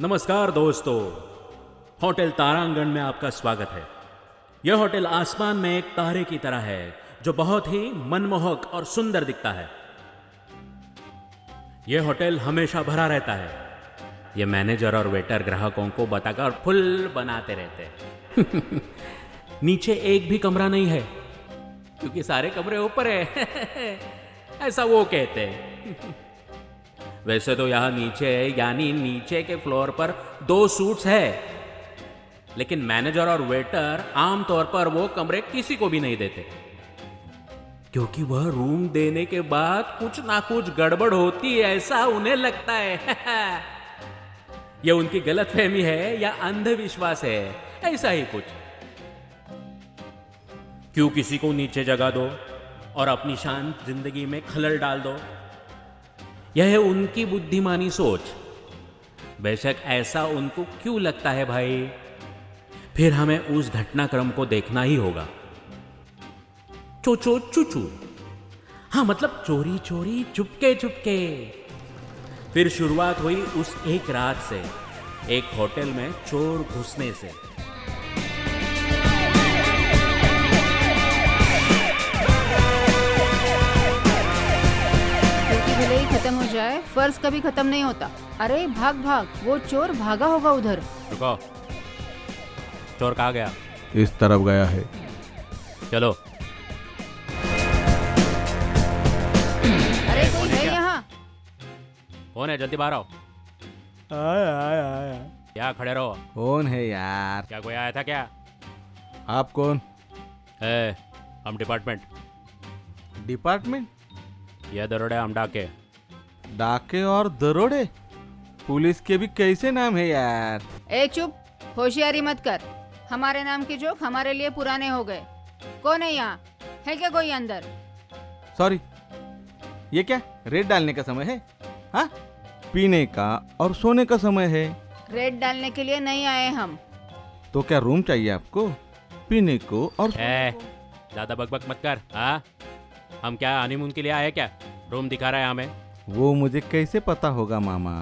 नमस्कार दोस्तों, होटल तारांगण में आपका स्वागत है। यह होटल आसमान में एक तारे की तरह है जो बहुत ही मनमोहक और सुंदर दिखता है। यह होटल हमेशा भरा रहता है। यह मैनेजर और वेटर ग्राहकों को बताकर फुल बनाते रहते हैं। नीचे एक भी कमरा नहीं है क्योंकि सारे कमरे ऊपर है। ऐसा वो कहते हैं। वैसे तो यहाँ नीचे यानी नीचे के फ्लोर पर 2 सूट्स है, लेकिन मैनेजर और वेटर आमतौर पर वो कमरे किसी को भी नहीं देते क्योंकि वह रूम देने के बाद कुछ ना कुछ गड़बड़ होती है, ऐसा उन्हें लगता है। यह उनकी गलतफहमी है या अंधविश्वास है, ऐसा ही कुछ। क्यों किसी को नीचे जगा दो और अपनी शांत जिंदगी में खलल डाल दो? यह है उनकी बुद्धिमानी सोच। बेशक ऐसा उनको क्यों लगता है भाई, फिर हमें उस घटनाक्रम को देखना ही होगा। चोचो चूचू, हाँ मतलब चोरी चोरी चुपके चुपके। फिर शुरुआत हुई उस एक रात से, एक होटल में चोर घुसने से। भले ही खत्म हो जाए, फर्ज कभी खत्म नहीं होता। अरे भाग भाग, वो चोर भागा होगा उधर। रुको, चोर कहाँ गया? इस तरफ गया है। चलो। अरे कोई है यहाँ? कौन है? जल्दी बाहर आओ। आया। क्या खड़े रहो? कौन है यार? क्या कोई आया था क्या? आप कौन? हम डिपार्टमेंट। डिपार्टमेंट? यह दरोड़े हम डाके। डाके और दरोड़े? पुलिस के भी कैसे नाम है यार? ए चुप, होशियारी मत कर। हमारे नाम के जोक हमारे लिए पुराने हो गए। कौन है यहाँ? है क्या कोई अंदर? सॉरी, ये क्या रेड डालने का समय है? हाँ, पीने का और सोने का समय है। रेड डालने के लिए नहीं आए हम। तो क्या रूम चाहिए आपको पीने को और ज्यादा बकबक मत कर। हाँ, हम क्या हनीमून के लिए आए क्या? रूम दिखा रहा है हमें। वो मुझे कैसे पता होगा मामा?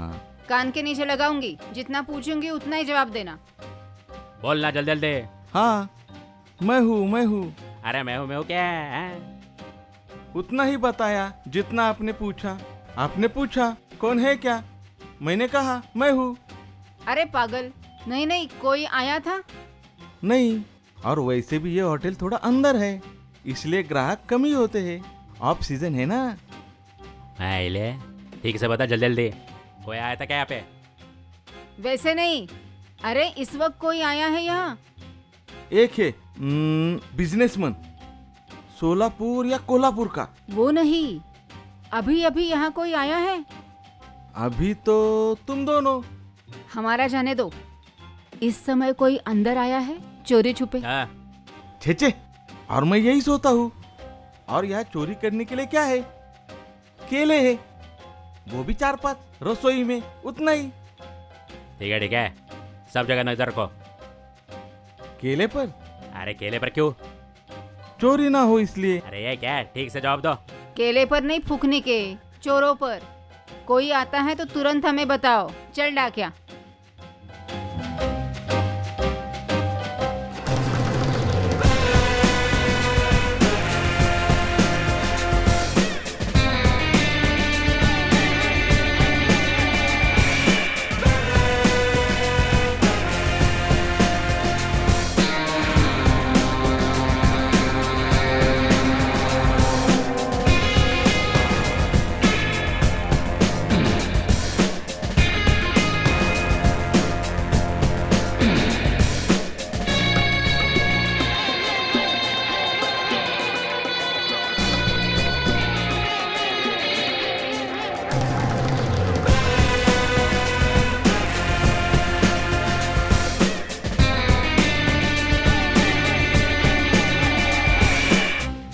कान के नीचे लगाऊंगी, जितना पूछूंगी उतना ही जवाब देना। बोलना जल्दी जल्दी। हाँ, मैं हूँ। अरे मैं हूँ क्या? उतना ही बताया जितना आपने पूछा। आपने पूछा कौन है क्या, मैंने कहा मैं हूँ। अरे पागल, नहीं कोई आया था? नहीं, और वैसे भी ये होटल थोड़ा अंदर है, इसलिए ग्राहक कम ही होते हैं। ऑफ सीजन है ना। ले ठीक से बता जल्दी जल्दी। कोई आया था क्या यहाँ पे? वैसे नहीं। अरे इस वक्त कोई आया है यहाँ? एक है बिजनेसमैन, सोलापुर या कोल्हापुर का। वो नहीं, अभी अभी यहाँ कोई आया है। अभी तो तुम दोनों। हमारा जाने दो। इस समय कोई अंदर आया है चोरी छुपे? छे, और मैं यही सोता हूँ। और यहाँ चोरी करने के लिए क्या है? केले है, वो भी 4-5 रसोई में, उतना ही। ठीक है, सब जगह नजर रखो। केले पर? अरे केले पर क्यों? चोरी ना हो इसलिए। अरे ये क्या? ठीक से जवाब दो। केले पर नहीं, फूकने के, चोरों पर। कोई आता है तो तुरंत हमें बताओ। चल डाकिया।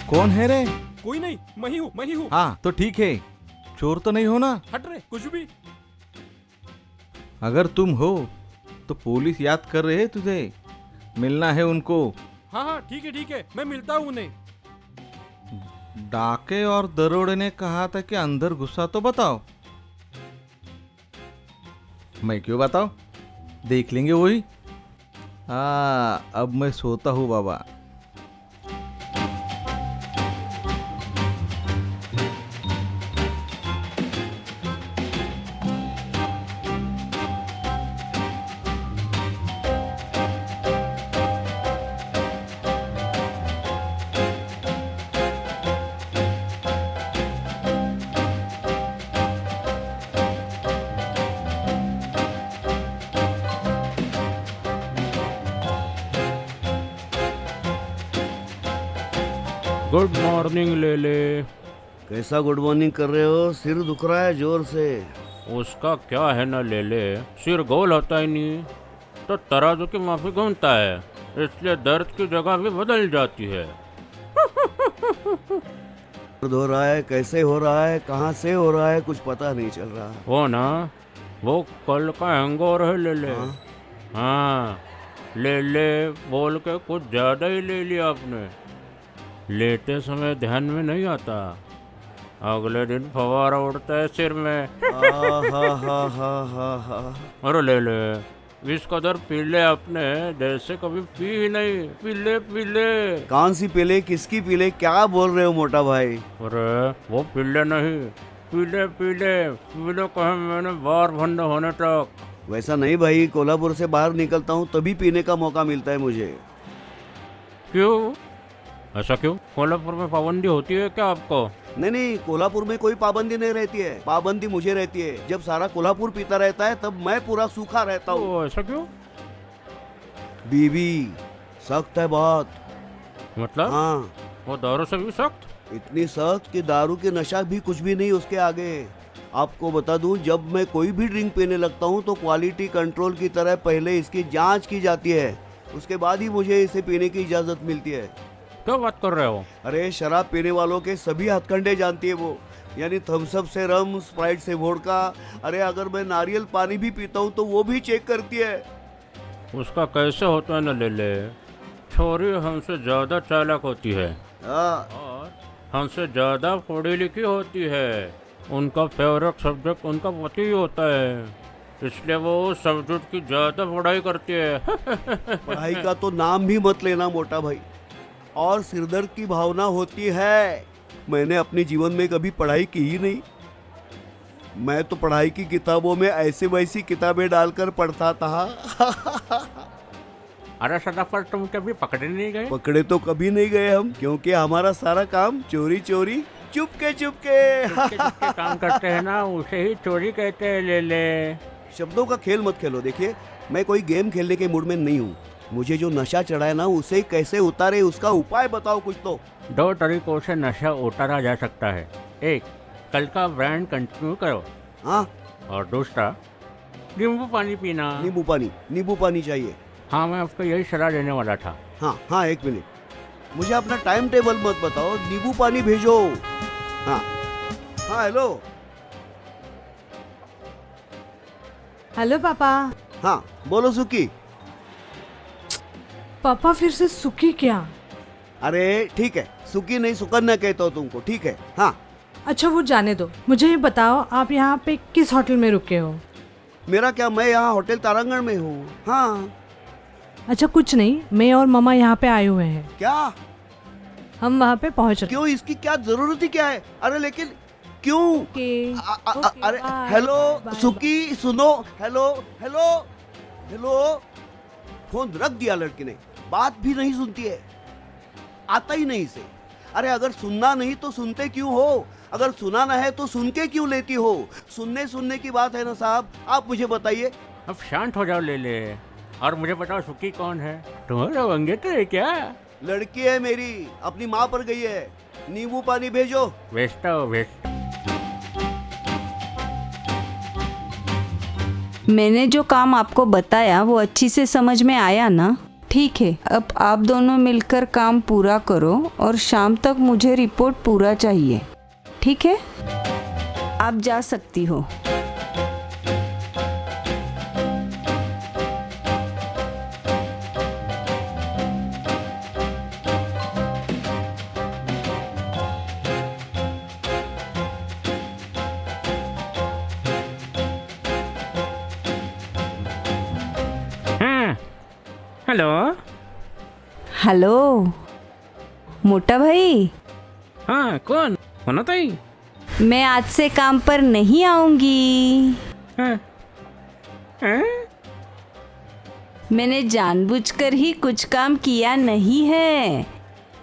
कौन है रे? कोई नहीं, मैं ही हूँ। हाँ तो ठीक है, चोर तो नहीं हो ना? हट रे, कुछ भी। अगर तुम हो तो पुलिस याद कर रहे हैं तुझे, मिलना है उनको। हाँ ठीक है, मैं मिलता हूँ उन्हें। डाके और दरोड़े ने कहा था कि अंदर घुसा तो बताओ। मैं क्यों बताऊं? देख लेंगे वही। हाँ, अब मैं सोता हूँ बाबा। गुड मॉर्निंग ले ले। कैसा गुड मॉर्निंग कर रहे हो? सिर दुख रहा है जोर से। उसका क्या है ना ले ले, सिर गोल होता ही नहीं तो तराजू की माफी घूमता है, इसलिए दर्द की जगह भी बदल जाती है। दर्द हो रहा है, कैसे हो रहा है, कहाँ से हो रहा है, कुछ पता नहीं चल रहा। वो ना, वो कल का हैंगओवर है ले ले। हाँ? हाँ, ले ले बोल के कुछ ज्यादा ही ले लिया आपने। लेटे समय ध्यान में नहीं आता, अगले दिन फवारा उड़ता है सिर में। अरे ले ले, इस कदर पी ले आपने जैसे कभी पी ही नहीं। पी ले पी ले। कौन सी पीले, किसकी पीले, क्या बोल रहे हो मोटा भाई? अरे वो पीले नहीं, पीले पीले पीले कहे मैंने बार बंद होने तक। वैसा नहीं भाई, कोल्हापुर से बाहर निकलता हूँ तभी पीने का मौका मिलता है मुझे। क्यों? ऐसा क्यों? कोल्हापुर में पाबंदी होती है क्या आपको? नहीं नहीं, कोल्हापुर में कोई पाबंदी नहीं रहती है, पाबंदी मुझे रहती है। जब सारा कोल्हापुर पीता रहता है तब मैं पूरा सूखा रहता हूँ। ओ, ऐसा क्यों? बीबी सख्त है बहुत। मतलब? हाँ, वो दारू से भी सख्त? इतनी सख्त कि दारू के नशा भी कुछ भी नहीं उसके आगे। आपको बता दूं, जब मैं कोई भी ड्रिंक पीने लगता हूं तो क्वालिटी कंट्रोल की तरह पहले इसकी जांच की जाती है, उसके बाद ही मुझे इसे पीने की इजाजत मिलती है। क्या बात कर रहे हो? अरे शराब पीने वालों के सभी हथकंडे जानती है वो, यानी थम्स अप से रम, स्प्राइट से वोडका। अरे अगर मैं नारियल पानी भी पीता हूँ तो वो भी चेक करती है। उसका कैसे होता है ना ले ले, छोरी हमसे ज्यादा चालाक होती है हाँ, और हमसे ज्यादा पढ़ी लिखी होती है। उनका फेवरेट सब्जेक्ट उनका पति ही होता है, इसलिए वो उस सब्जेक्ट की ज्यादा पढ़ाई करती है। पढ़ाई का तो नाम भी मत लेना मोटा भाई। और सिरदर्द की भावना होती है। मैंने अपने जीवन में कभी पढ़ाई की ही नहीं। मैं तो पढ़ाई की किताबों में ऐसे वैसी किताबें डालकर पढ़ता था। अरे सदाफर, तुम कभी पकड़े नहीं गए? पकड़े तो कभी नहीं गए हम, क्योंकि हमारा सारा काम चोरी चोरी चुपके चुपके। जिसके काम करते हैं ना उसे ही चोरी कहते हैं ले ले। शब्दों का खेल मत खेलो। देखिए, मैं कोई गेम खेलने के मूड में नहीं हूँ। मुझे जो नशा चढ़ा है ना उसे कैसे उतारे, उसका उपाय बताओ कुछ तो। 2 तरीकों से नशा उतारा जा सकता है। एक, कल का ब्रांड कंटिन्यू करो, हाँ, और दूसरा, नींबू पानी पीना। नींबू पानी चाहिए। हाँ, मैं आपको यही सलाह देने वाला था। हाँ हाँ, एक मिनट, मुझे अपना टाइम टेबल मत बताओ, नींबू पानी भेजो। हाँ हाँ, हेलो। हेलो पापा। हाँ बोलो सुकी। पापा फिर से सुकी क्या? अरे ठीक है, सुकी नहीं सुकन्या कहता हूँ तुमको, ठीक है। हाँ, अच्छा वो जाने दो, मुझे ये बताओ आप यहाँ पे किस होटल में रुके हो? मेरा क्या, मैं यहाँ होटल तारांगण में हूँ। हाँ। अच्छा कुछ नहीं, मैं और मामा यहाँ पे आए हुए हैं। क्या? हम वहाँ पे पहुँच रहे। क्यों, इसकी क्या जरूरत ही क्या है? अरे लेकिन क्यों? अरे हेलो सुकी, सुनो। Hello hello hello. फोन रख दिया लड़की ने, बात भी नहीं सुनती है, आता ही नहीं इसे। अरे अगर सुनना नहीं तो सुनते क्यों हो? अगर सुनाना है तो सुन के क्यों लेती हो? सुनने की बात है ना साहब, आप मुझे बताइए। अब शांत हो जाओ ले ले, और मुझे बताओ सुकी कौन है? तुम्हारा वंगेतर है क्या? लड़की है मेरी, अपनी माँ पर गई है। नींबू पानी भेजो। भेजता हो, भेजता। मैंने जो काम आपको बताया वो अच्छी से समझ में आया ना? ठीक है, अब आप दोनों मिलकर काम पूरा करो और शाम तक मुझे रिपोर्ट पूरा चाहिए, ठीक है? आप जा सकती हो। हेलो। हेलो मोटा भाई, हाँ कौन होना ताई? मैं आज से काम पर नहीं आऊंगी। हाँ, हाँ? मैंने जानबूझकर ही कुछ काम किया नहीं है,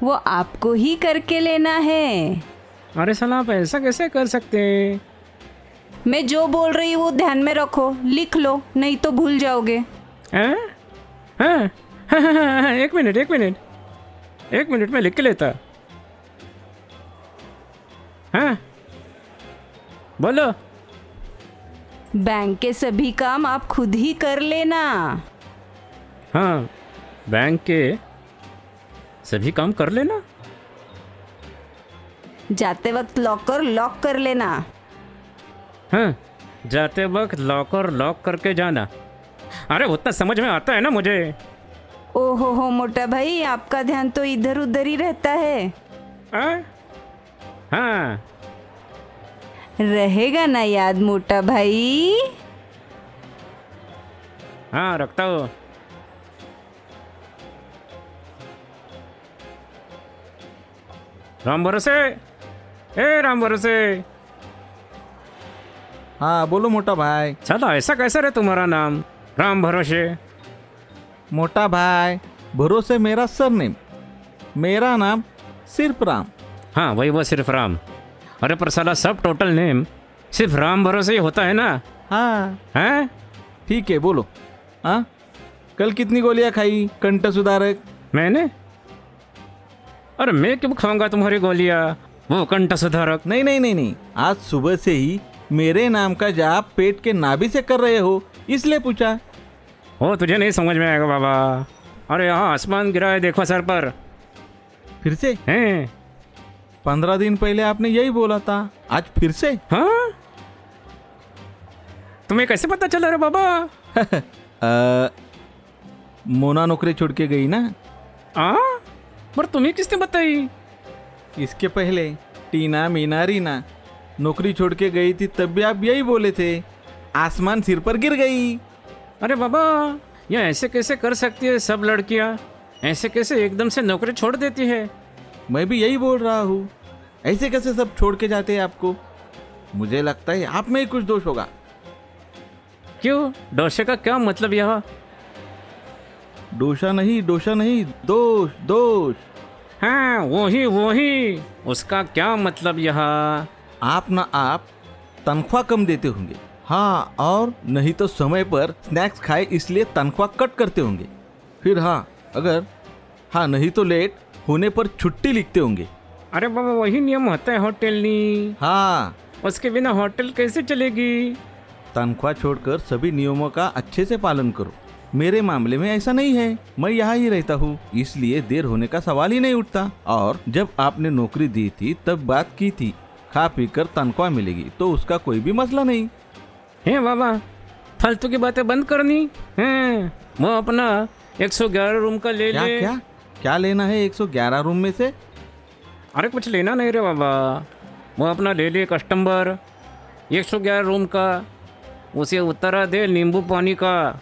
वो आपको ही करके लेना है। अरे साला आप ऐसा कैसे कर सकते हैं? मैं जो बोल रही हूँ वो ध्यान में रखो, लिख लो नहीं तो भूल जाओगे। हाँ? हाँ, हाँ, हाँ, हाँ, हाँ, एक मिनट में लिख के लेता। हाँ बोलो। बैंक के सभी काम आप खुद ही कर लेना। हाँ, बैंक के सभी काम कर लेना। जाते वक्त लॉकर लॉक कर लेना। हाँ, जाते वक्त लॉकर लॉक करके जाना। अरे उतना समझ में आता है ना मुझे। ओहो हो मोटा भाई, आपका ध्यान तो इधर उधर ही रहता है। हाँ, हाँ, रहेगा ना याद मोटा भाई? हाँ रखता हूँ। राम भरोसे, ए राम भरोसे। हाँ बोलो मोटा भाई। चलो ऐसा कैसा रे तुम्हारा नाम राम भरोसे? मोटा भाई, भरोसे मेरा सरनेम, मेरा नाम सिर्फ राम। हाँ वही वो सिर्फ राम। अरे पर साला सब टोटल नेम सिर्फ राम भरोसे ही होता है ना? हाँ हैं? ठीक है बोलो। हाँ, कल कितनी गोलियां खाई कंठ सुधारक? मैंने? अरे मैं क्यों खाऊंगा तुम्हारी गोलियां, वो कंठ सुधारक? नहीं नहीं नहीं नहीं, आज सुबह से ही मेरे नाम का जाप पेट के नाभि से कर रहे हो, इसलिए पूछा। वो तुझे नहीं समझ में आएगा बाबा। अरे यहाँ आसमान गिरा है देखो सर पर। फिर से? हैं? 15 दिन पहले आपने यही बोला था, आज फिर से? हाँ? तुम्हें कैसे पता चला रे बाबा? मोना नौकरी छोड़ के गई ना। पर तुम्हें किसने बताई? इसके पहले टीना मीना रीना नौकरी छोड़ के गई थी, तब भी आप यही बोले थे, आसमान सिर पर गिर गई। अरे बाबा, ये ऐसे कैसे कर सकती है सब लड़कियां? ऐसे कैसे एकदम से नौकरी छोड़ देती है? मैं भी यही बोल रहा हूँ, ऐसे कैसे सब छोड़ के जाते हैं आपको? मुझे लगता है आप में ही कुछ दोष होगा। क्यों? डोसे का क्या मतलब यह? डोसा नहीं दोष दोष। हाँ वही उसका क्या मतलब यह? आप तनख्वाह कम देते होंगे। हाँ, और नहीं तो समय पर स्नैक्स खाए इसलिए तनख्वाह कट करते होंगे। फिर नहीं तो लेट होने पर छुट्टी लिखते होंगे। अरे बाबा, वही नियम होता है होटल नी। हाँ, उसके बिना होटल कैसे चलेगी? तनख्वाह छोड़कर सभी नियमों का अच्छे से पालन करो। मेरे मामले में ऐसा नहीं है, मैं यहाँ ही रहता हूँ, इसलिए देर होने का सवाल ही नहीं उठता। और जब आपने नौकरी दी थी तब बात की थी, खा पी कर तनख्वाह मिलेगी, तो उसका कोई भी मसला नहीं है। बाबा, फालतू की बातें बंद करनी है। वो अपना 111 रूम का ले ले। क्या लेना है 111 रूम में से? अरे कुछ लेना नहीं रे बाबा, वो अपना ले ले कस्टमर 111 रूम का, उसे उतारा दे नींबू पानी का।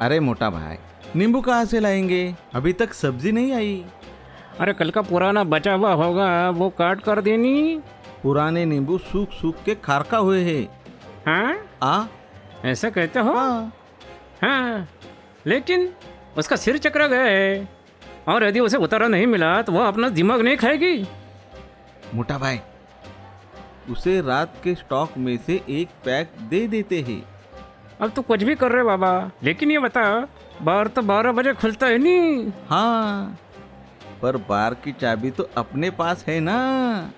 अरे मोटा भाई, नींबू कहाँ से लाएंगे? अभी तक सब्जी नहीं आई। अरे कल का पुराना बचा हुआ होगा, वो काट कर देनी। पुराने नींबू सूख सूख के खारका हुए हैं। हाँ? ऐसा कहते हो? हाँ, लेकिन उसका सिर चकरा गया है, और यदि उसे उतारा नहीं मिला तो वह अपना दिमाग नहीं खाएगी। मोटा भाई, उसे रात के स्टॉक में से एक पैक दे देते हैं। अब तो कुछ भी कर रहे बाबा, लेकिन ये बता, बार तो 12 बजे खुलता है नहीं? हाँ, पर बार की चाबी तो अपने पास है ना।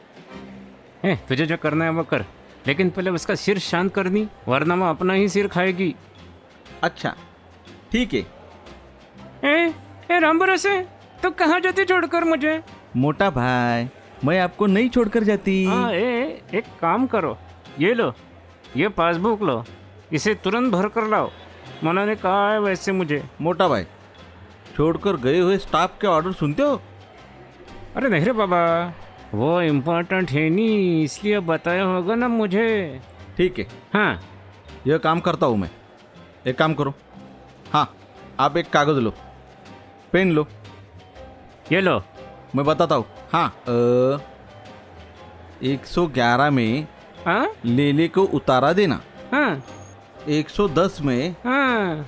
तुझे जो करना है वो कर, लेकिन पहले उसका सिर शांत करनी, वरना वो अपना ही सिर खाएगी। अच्छा ठीक है। ए राम भरोसे, तो कहाँ जाती छोड़कर मुझे? मोटा भाई, मैं आपको नहीं छोड़कर जाती। एक काम करो, ये लो, ये पासबुक लो, इसे तुरंत भर कर लाओ। मोना ने कहा है वैसे मुझे। मोटा भाई, छोड़कर गए हुए स्टाफ के ऑर्डर सुनते हो? अरे नहीं रे बाबा, वो इम्पोर्टेंट है नहीं, इसलिए बताया होगा ना मुझे। ठीक है। हाँ, यह काम करता हूँ मैं। एक काम करो, हाँ आप एक कागज़ लो, पेन लो, ये लो। मैं बताता हूँ। हाँ 111 में हाँ लेले को उतारा देना, हाँ 110 में हाँ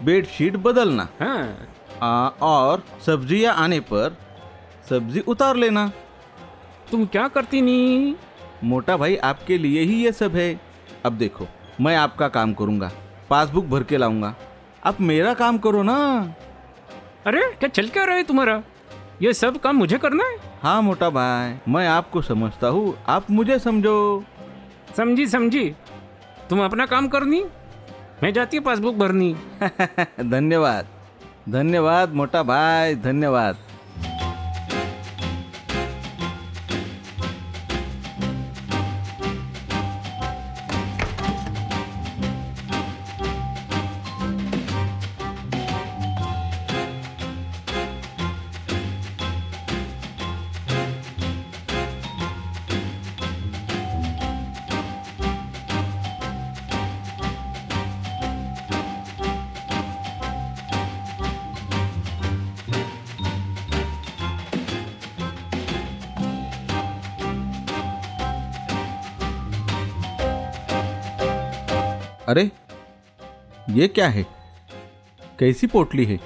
बेडशीट बदलना, हाँ। और सब्जियां आने पर सब्जी उतार लेना। तुम क्या करती नी? मोटा भाई आपके लिए ही ये सब है। अब देखो, मैं आपका काम करूंगा, पासबुक भर के लाऊंगा, आप मेरा काम करो ना। अरे क्या चल क्या रहा है तुम्हारा? ये सब काम मुझे करना है? हाँ मोटा भाई, मैं आपको समझता हूँ, आप मुझे समझो। समझी समझी। तुम अपना काम करनी, मैं जाती हूँ पासबुक भरनी। धन्यवाद धन्यवाद मोटा भाई, धन्यवाद। अरे ये क्या है? कैसी पोटली है?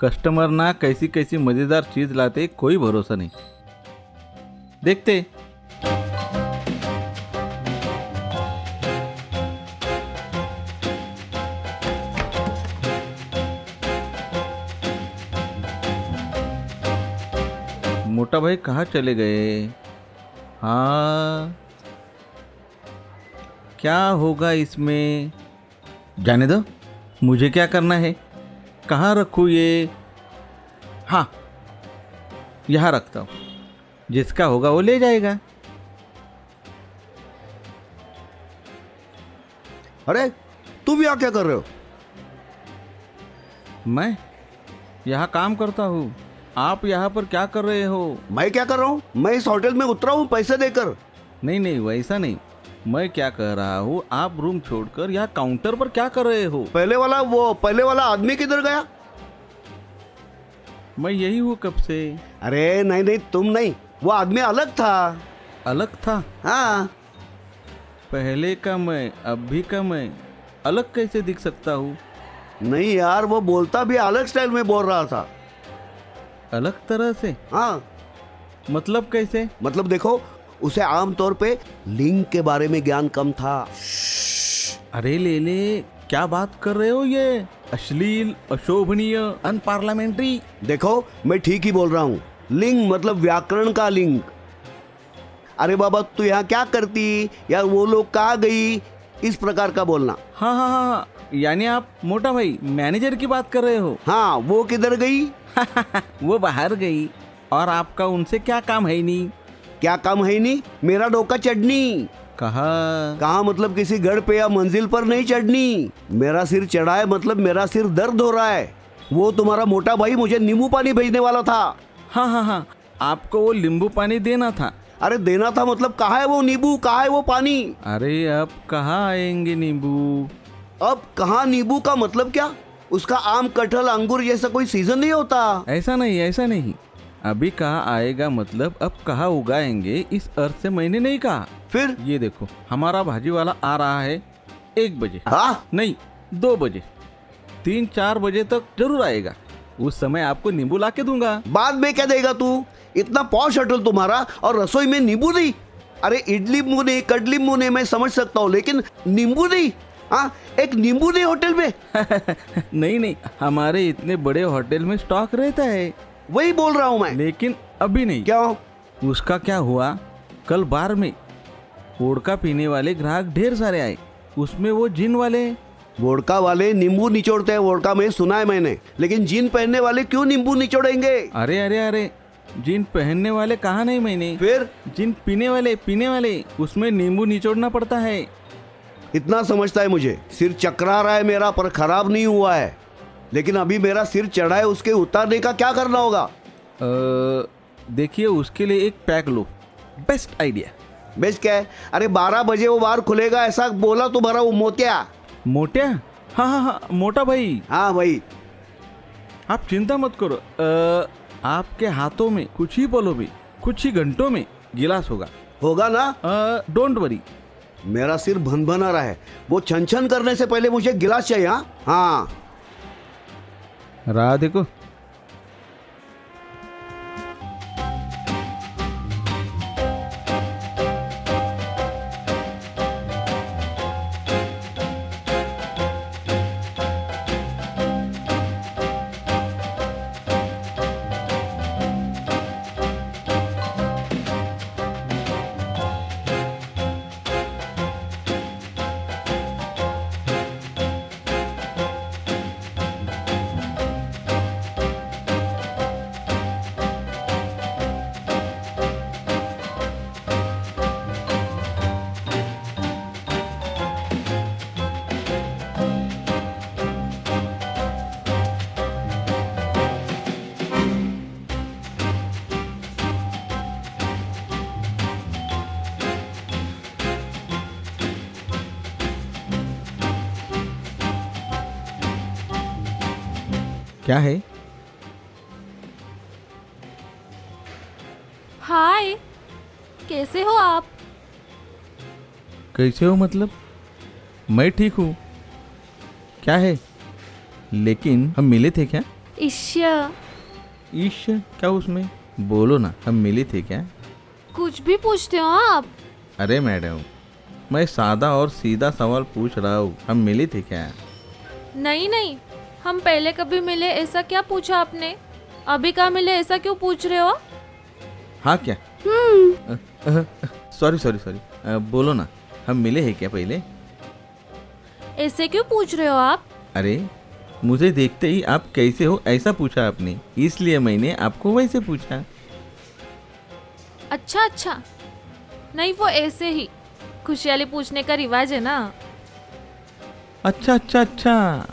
कस्टमर ना कैसी कैसी मजेदार चीज लाते, कोई भरोसा नहीं। देखते। मोटा भाई कहाँ चले गए? हाँ, क्या होगा इसमें? जाने दो, मुझे क्या करना है? कहाँ रखूँ ये? हाँ, यहाँ रखता हूँ, जिसका होगा वो ले जाएगा। अरे तुम यहाँ क्या कर रहे हो? मैं यहाँ काम करता हूँ, आप यहाँ पर क्या कर रहे हो? मैं क्या कर रहा हूँ? मैं इस होटल में उतरा हूँ पैसे देकर। नहीं नहीं, वैसा नहीं। मैं क्या कह रहा हूँ, आप रूम छोड़कर यहाँ काउंटर पर क्या कर रहे हो? पहले वाला आदमी किधर गया? मैं यही हूँ कब से। अरे नहीं नहीं, तुम नहीं, वो आदमी अलग था। अलग था? हाँ, पहले का मैं, अभी का मैं अलग कैसे दिख सकता हूँ? नहीं यार, वो बोलता भी अलग स्टाइल में बोल रहा था। अलग तरह से? हाँ, मतलब कैसे? मतलब देखो, उसे आमतौर पे लिंग के बारे में ज्ञान कम था। अरे लेले, क्या बात कर रहे हो? ये अश्लील, अशोभनीय, अनपार्लियामेंट्री। देखो, मैं ठीक ही बोल रहा हूँ। लिंग मतलब व्याकरण का लिंग। अरे बाबा, तू यहाँ क्या करती, या वो लोग कहाँ गई, इस प्रकार का बोलना। हाँ हाँ हाँ, यानी आप मोटा भाई मैनेजर की बात कर रहे हो? हाँ, वो किधर गई? वो बाहर गई। और आपका उनसे क्या काम है? नहीं क्या काम है? नहीं, मेरा डोका चढ़नी। कहाँ मतलब किसी गढ़ पे या मंजिल पर नहीं चढ़नी। मेरा सिर चढ़ा है मतलब मेरा सिर दर्द हो रहा है। वो तुम्हारा मोटा भाई मुझे नींबू पानी भेजने वाला था। हाँ हाँ हाँ, आपको वो नींबू पानी देना था। अरे देना था मतलब कहाँ है वो नींबू, कहाँ है वो पानी? अरे अब कहाँ आएंगे नींबू? अब कहाँ नींबू का मतलब क्या? उसका आम, कटहल, अंगूर जैसा कोई सीजन नहीं होता। ऐसा नहीं, ऐसा नहीं। अभी कहाँ आएगा मतलब अब कहाँ उगाएंगे, इस अर्थ से मैंने नहीं कहा। फिर? ये देखो, हमारा भाजी वाला आ रहा है 1 बजे। हाँ? नहीं, 2 बजे, 3-4 बजे तक जरूर आएगा। उस समय आपको नींबू ला के दूंगा। बाद में क्या देगा तू? इतना पॉश होटल तुम्हारा और रसोई में नींबू नहीं? अरे इडली मुने, कडली मुने मैं समझ सकता हूँ, लेकिन नींबू नहीं? हाँ, एक नींबू नहीं होटल में? नहीं नहीं, हमारे इतने बड़े होटल में स्टॉक रहता है। वही बोल रहा हूँ मैं। लेकिन अभी नहीं। क्यों? उसका क्या हुआ, कल बार में वोडका पीने वाले ग्राहक ढेर सारे आए, उसमें वो जिन वाले। वोडका वाले नींबू निचोड़ते हैं, वोडका में सुना है मैंने, लेकिन जीन पहनने वाले क्यों नींबू निचोड़ेंगे? अरे अरे अरे, जिन पहनने वाले कहा नहीं मैंने। फिर? जिन पीने वाले उसमें नींबू निचोड़ना पड़ता है। इतना समझता है मुझे। सिर चकरा रहा है मेरा, पर खराब नहीं हुआ है। लेकिन अभी मेरा सिर चढ़ा है, उसके उतारने का क्या करना होगा? देखिए, उसके लिए एक पैक लो, बेस्ट आइडिया। बेस्ट क्या है? अरे 12 बजे वो बार खुलेगा ऐसा बोला तुम्हारा वो मोतिया। मोटिया? हाँ हाँ हाँ, मोटा भाई। हाँ भाई। आप चिंता मत करो। आपके हाथों में कुछ ही पलों में, कुछ ही घंटों में गिलास होगा। होगा ना? Don't worry. मेरा सिर भन भन आ रहा है, वो छन छन करने से पहले मुझे गिलास चाहिए। हाँ हाँ। राह देखो। क्या है? हाय, कैसे हो आप? कैसे हो मतलब? मैं ठीक हूँ। क्या है? लेकिन हम मिले थे क्या? ईश्या, ईश क्या उसमें? बोलो ना, हम मिले थे क्या? कुछ भी पूछते हो आप? अरे मैडम, मैं सादा और सीधा सवाल पूछ रहा हूँ, हम मिले थे क्या? नहीं नहीं, हम पहले कभी मिले ऐसा क्या पूछा आपने? अभी कहाँ मिले ऐसा क्यों पूछ रहे हो? हाँ क्या? सॉरी सॉरी सॉरी, बोलो ना, हम मिले हैं क्या पहले? ऐसे क्यों पूछ रहे हो आप? अरे मुझे देखते ही आप कैसे हो ऐसा पूछा आपने, इसलिए मैंने आपको वैसे पूछा। अच्छा अच्छा, नहीं वो ऐसे ही खुशहाली पूछने का रिवाज है ना। अच्छा अच्छा अच्छा,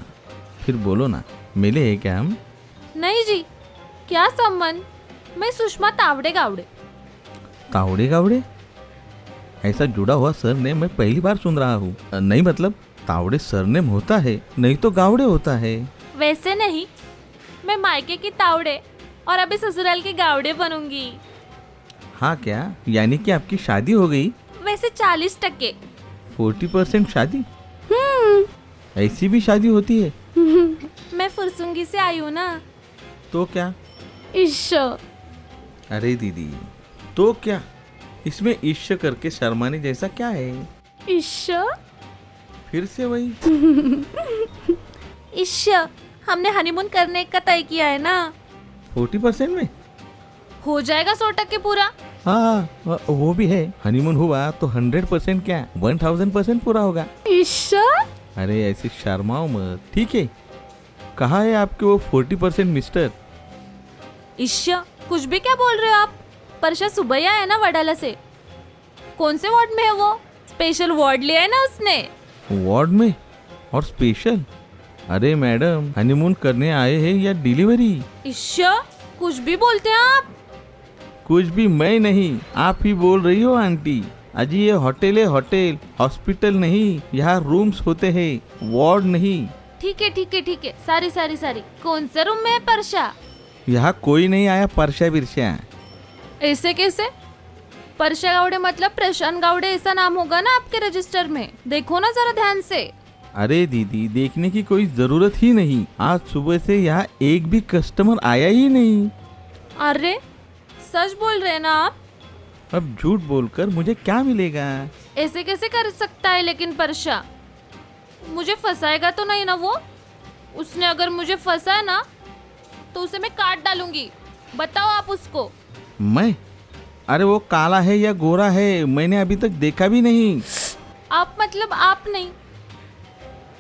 फिर बोलो ना, मिले हैं क्या हम? नहीं जी, क्या संबंध? मैं सुषमा तावड़े गावड़े। तावड़े गावड़े? ऐसा जुड़ा हुआ सरनेम मैं पहली बार सुन रहा हूँ। नहीं मतलब तावड़े सरनेम होता है, नहीं तो गावड़े होता है। वैसे नहीं, मैं मायके की तावड़े और अभी ससुराल की गावड़े बनूंगी। हाँ क्या? यानी कि आपकी शादी हो गई? वैसे 40%। 40% शादी? ऐसी भी शादी होती है? मैं फुरसुंगी से आई हूँ ना। तो क्या? ईश्या। अरे दीदी, तो क्या इसमें ईश्य करके शर्माने जैसा क्या है? ईश्या, फिर से वही। ईश्या, हमने हनीमून करने का तय किया है ना। 40% में हो जाएगा 100% पूरा। हाँ वो भी है। हनीमून हुआ तो 100% क्या 1000% पूरा होगा। ईश्या, अरे ऐसे शर्माओ मत, ठीक है? कहाँ है आपके वो 40% मिस्टर? ईश्या, कुछ भी क्या बोल रहे हो आप? परशा सुबह ही आया ना वडाला से। कौन से वार्ड में है वो? स्पेशल वार्ड लिया है ना उसने। वार्ड में और स्पेशल? अरे मैडम, हनीमून करने आए हैं या डिलीवरी? ईश्या, कुछ भी बोलते हैं आप। कुछ भी मैं नहीं, आप ही बोल रही हो आंटी। अजी ये होटल है, होटल, हॉस्पिटल नहीं। यहाँ रूम्स होते हैं, वार्ड नहीं। ठीक है ठीक है ठीक है, सारी सारी सारी। कौन से रूम में है परशा? यहाँ कोई नहीं आया परशा बिरशा। ऐसे कैसे? परशा गावड़े मतलब प्रशांत गावड़े ऐसा नाम होगा ना आपके रजिस्टर में। देखो ना जरा ध्यान से। अरे दीदी, देखने की कोई जरूरत ही नहीं। आज सुबह से यहाँ एक भी कस्टमर आया ही नहीं। अरे सच बोल रहे हैं ना आप? अब झूठ बोलकर मुझे क्या मिलेगा? ऐसे कैसे कर सकता है लेकिन परशा? मुझे फंसाएगा तो नहीं ना वो? उसने अगर मुझे फंसाया ना तो उसे मैं काट डालूंगी। बताओ आप उसको। मैं? अरे वो काला है या गोरा है, मैंने अभी तक देखा भी नहीं। आप मतलब आप नहीं,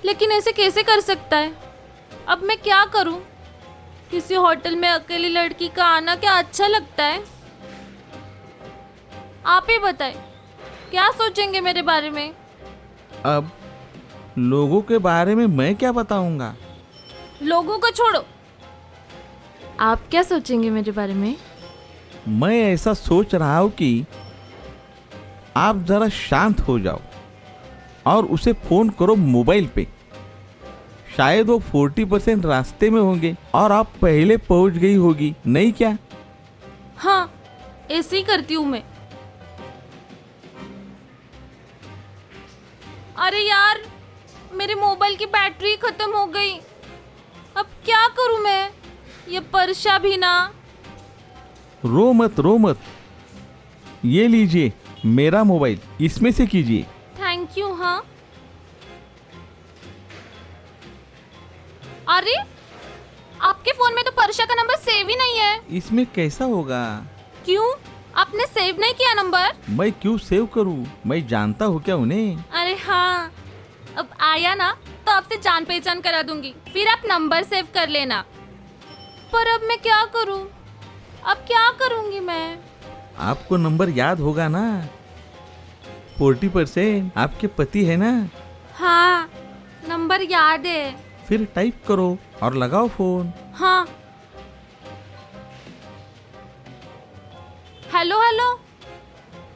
लेकिन ऐसे कैसे कर सकता है? अब मैं क्या करूं? किसी होटल में अकेली लड़की का आना क्या अच्छा लगता है? आप ही बताएं, क्या सोचेंगे मेरे बारे में? अब लोगों के बारे में मैं क्या बताऊंगा? लोगों को छोड़ो, आप क्या सोचेंगे मेरे बारे में? मैं ऐसा सोच रहा हूँ कि आप जरा शांत हो जाओ और उसे फोन करो मोबाइल पे। शायद वो 40% रास्ते में होंगे और आप पहले पहुंच गई होगी, नहीं क्या? हाँ, ऐसे ही करती हूँ मैं। अरे यार, मेरे मोबाइल की बैटरी खत्म हो गई। अब क्या करूँ मैं? ये परशा भी ना। रो मत, ये लीजिए मेरा मोबाइल, इसमें से कीजिए। Thank you. हाँ, अरे आपके फोन में तो परशा का नंबर सेव ही नहीं है। इसमें कैसा होगा? क्यों? आपने सेव नहीं किया नंबर? मैं क्यों सेव करूं? मैं जानता हूँ क्या उन्हें? अरे हाँ, अब आया ना तो आपसे जान पहचान करा दूंगी, फिर आप नंबर सेव कर लेना। पर अब मैं क्या करूं? अब क्या करूंगी मैं? आपको नंबर याद होगा ना? 40% आपके पति है ना? हाँ, नंबर याद है। फिर टाइप करो और लगाओ फोन। हाँ, हेलो हेलो,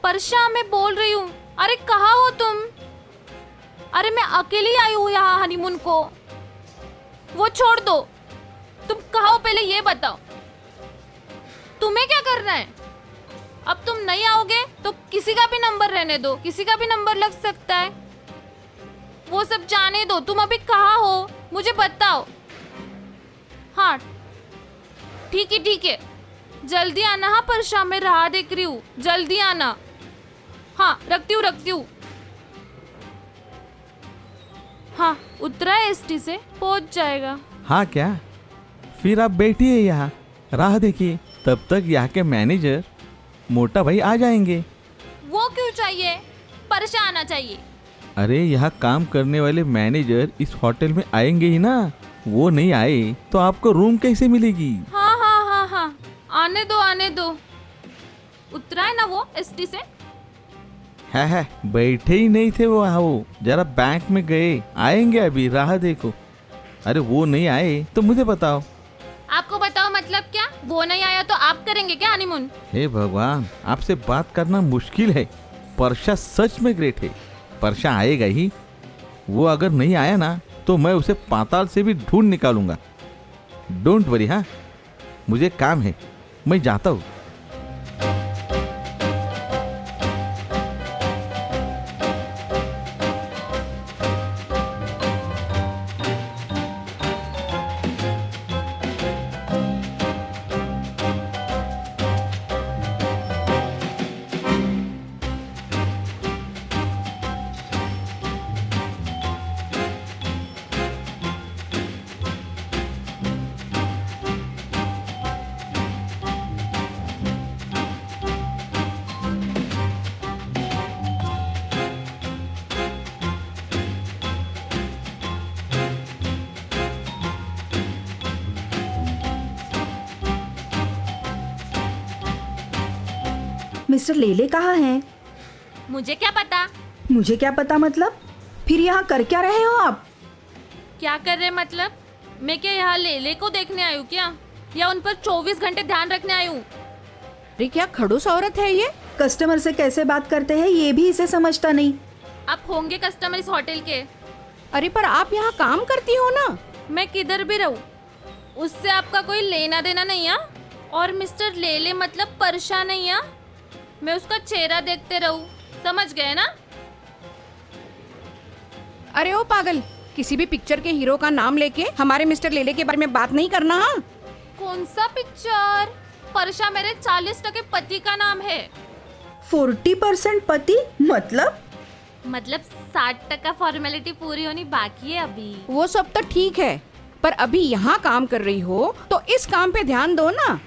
परशा मैं बोल रही हूँ। अरे कहाँ हो तुम? अरे मैं अकेली आई हूँ यहाँ हनीमून को। वो छोड़ दो, तुम कहाँ हो पहले ये बताओ। तुम्हें क्या करना है? अब तुम नहीं आओगे तो किसी का भी नंबर रहने दो, किसी का भी नंबर लग सकता है। वो सब जाने दो, तुम अभी कहाँ हो मुझे बताओ। हाँ ठीक है, जल्दी आना। हाँ परशा, मैं राह देख रही हूँ, जल्दी आना। हाँ रखती हूँ। हाँ, उतरा है एसटी से, पहुंच जाएगा। हाँ क्या? फिर आप बैठिए यहाँ, राह देखिए। तब तक यहाँ के मैनेजर मोटा भाई आ जाएंगे। वो क्यों चाहिए? परशा आना चाहिए। अरे यहाँ काम करने वाले मैनेजर इस होटल में आएंगे ही ना। वो नहीं आए तो आपको रूम कैसे मिलेगी? हाँ, आने दो। उतरा है ना वो एसटी से? है बैठे ही नहीं थे वो जरा बैंक में गए, आएंगे अभी, राह देखो। अरे वो नहीं आए तो मुझे बताओ। आपको बताओ मतलब क्या? वो नहीं आया तो आप करेंगे क्या हनीमून? हे भगवान, आपसे बात करना मुश्किल है। परशा सच में ग्रेट है। परशा आएगा ही। वो अगर नहीं आया ना तो मैं उसे पाताल से भी ढूंढ निकालूंगा। Don't worry. हाँ, मुझे काम है, मैं जाता हूँ। मिस्टर लेले कहाँ हैं? मुझे क्या पता? मुझे क्या पता मतलब? फिर यहाँ कर क्या रहे हो आप? क्या कर रहे मतलब? मैं क्या यहाँ लेले को देखने आई हूँ क्या, या उन पर 24 घंटे ध्यान रखने आई हूँ? अरे क्या खड़ूस औरत है ये? कस्टमर से कैसे बात करते हैं ये भी इसे समझता नहीं। आप होंगे कस्टमर इस होटल के। अरे पर आप यहाँ काम करती हो ना? मैं किधर भी रहूँ उससे आपका कोई लेना देना नहीं है। और मिस्टर लेले मतलब परशा नहीं है। मैं उसका चेहरा देखते रहूँ, समझ गए ना? अरे ओ पागल, किसी भी पिक्चर के हीरो का नाम लेके हमारे मिस्टर लेले के बारे में बात नहीं करना। हाँ, कौन सा पिक्चर? परशा मेरे 40% पति का नाम है। 40% पति मतलब? मतलब 60% फॉर्मेलिटी पूरी होनी बाकी है अभी। वो सब तो ठीक है, पर अभी यहाँ काम कर रही हो तो इस काम पे ध्यान दो ना।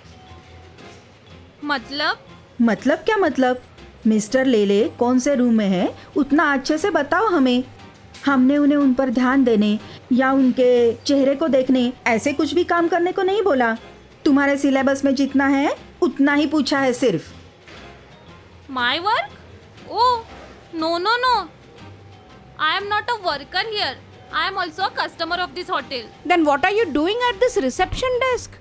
मतलब क्या मतलब? मिस्टर लेले कौन से रूम में है उतना अच्छे से बताओ हमें। हमने उन्हें उन पर ध्यान देने या उनके चेहरे को देखने ऐसे कुछ भी काम करने को नहीं बोला। तुम्हारे सिलेबस में जितना है उतना ही पूछा है सिर्फ। My work? Oh no, I am not a worker here. I am also a customer of this hotel. Then what are you doing at this reception desk?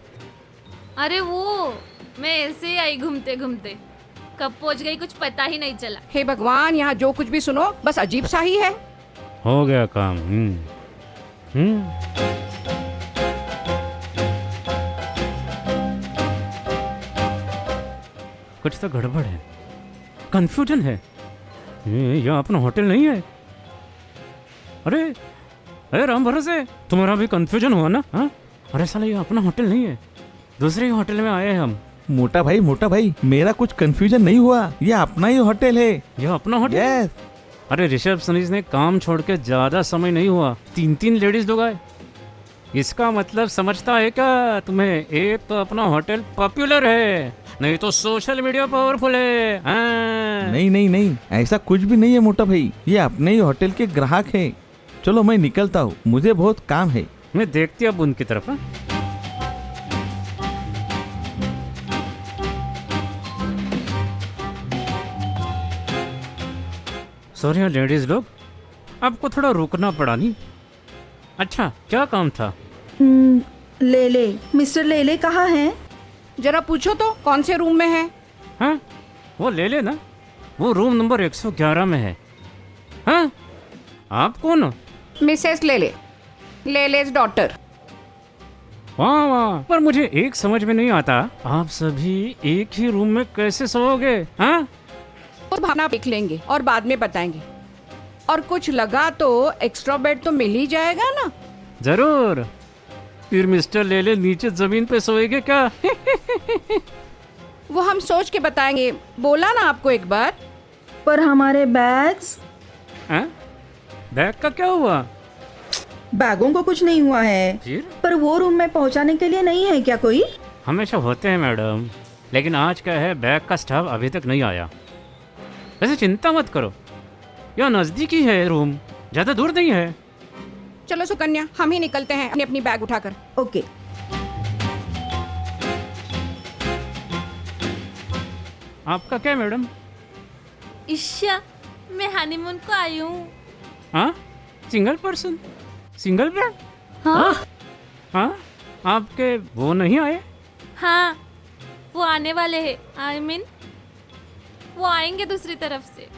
अरे वो मैं ऐसे ही आई घूमते घूमते, कब पहुंच गई कुछ पता ही नहीं चला। हे भगवान, यहाँ जो कुछ भी सुनो बस अजीब सा ही है। हो गया काम। कुछ तो गड़बड़ है, कंफ्यूजन है। ये अपना होटल नहीं है। अरे अरे राम भरोसे, तुम्हारा भी कंफ्यूजन हुआ ना? हाँ, अरे साला ये अपना होटल नहीं है, दूसरे होटल में आए हैं हम। मोटा भाई, मेरा कुछ कंफ्यूजन नहीं हुआ, ये अपना ही होटल है। ये अपना होटल? यस। अरे रिसेप्शनिस्ट ने काम छोड़ के ज्यादा समय नहीं हुआ, 3 लेडीज लोग आए। इसका मतलब समझता है क्या तुम्हें? एक तो अपना होटल पॉपुलर है, नहीं तो सोशल मीडिया पावरफुल है। हाँ। नहीं, ऐसा कुछ भी नहीं है मोटा भाई, ये अपने ही होटल के ग्राहक हैं। चलो मैं निकलता हूँ, मुझे बहुत काम है। मैं देखती अब उनकी तरफ। हाँ? सॉरी लेडीज लोग, आपको थोड़ा रुकना पड़ा नहीं। अच्छा, क्या काम था? लेले, मिस्टर लेले कहाँ हैं? जरा पूछो तो कौन से रूम में है? हाँ, वो ले लेना, वो रूम नंबर 111 में है। हाँ, आप कौन हो? Mrs Lele's daughter. वाह वाह, पर मुझे एक समझ में नहीं आता, आप सभी एक ही रूम में कैसे सोओगे? हाँ, तो भावना देख लेंगे और बाद में बताएंगे। और कुछ लगा तो एक्स्ट्रा बेड तो मिल ही जाएगा ना? जरूर। फिर मिस्टर लेले नीचे जमीन पे सोएंगे क्या? वो हम सोच के बताएंगे, बोला ना आपको एक बार। पर हमारे बैग्स? हाँ? बैग का क्या हुआ? बैगों को कुछ नहीं हुआ है, फिर? पर वो रूम में पहुंचाने के लिए नहीं है क्या कोई? हमेशा होते हैं मैडम, लेकिन आज क्या है, बैग का स्टाफ अभी तक नहीं आया। वैसे चिंता मत करो, यह नजदीक ही है रूम, ज्यादा दूर नहीं है। चलो सुकन्या, हम ही निकलते हैं अपनी अपनी बैग उठाकर। ओके। आपका क्या मैडम? ईशा, मैं हनीमून को आई हूँ। हाँ, सिंगल पर्सन, सिंगल बेड? हाँ हाँ, आपके वो नहीं आए? हाँ, वो आने वाले हैं। I mean, वो आएंगे दूसरी तरफ से,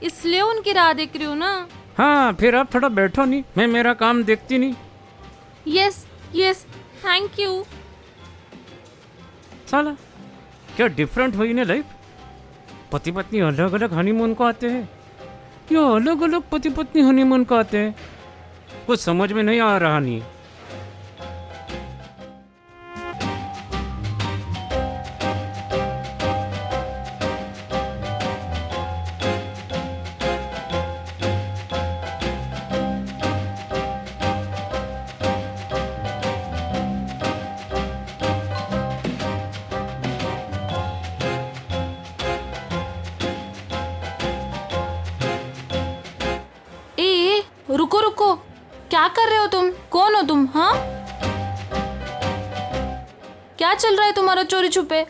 इसलिए उनकी राह देख रही हूँ ना। हाँ, फिर आप थोड़ा बैठो नहीं, मैं मेरा काम देखती नहीं। Yes yes, thank you. साला क्या डिफरेंट हुई ना लाइफ। पति पत्नी अलग अलग हनीमून को आते हैं, या अलग अलग पति पत्नी हनीमून को आते हैं, कुछ समझ में नहीं आ रहा। नहीं, रुको रुको, क्या कर रहे हो तुम? कौन हो तुम? हाँ, क्या चल रहा है तुम्हारा चोरी छुपे?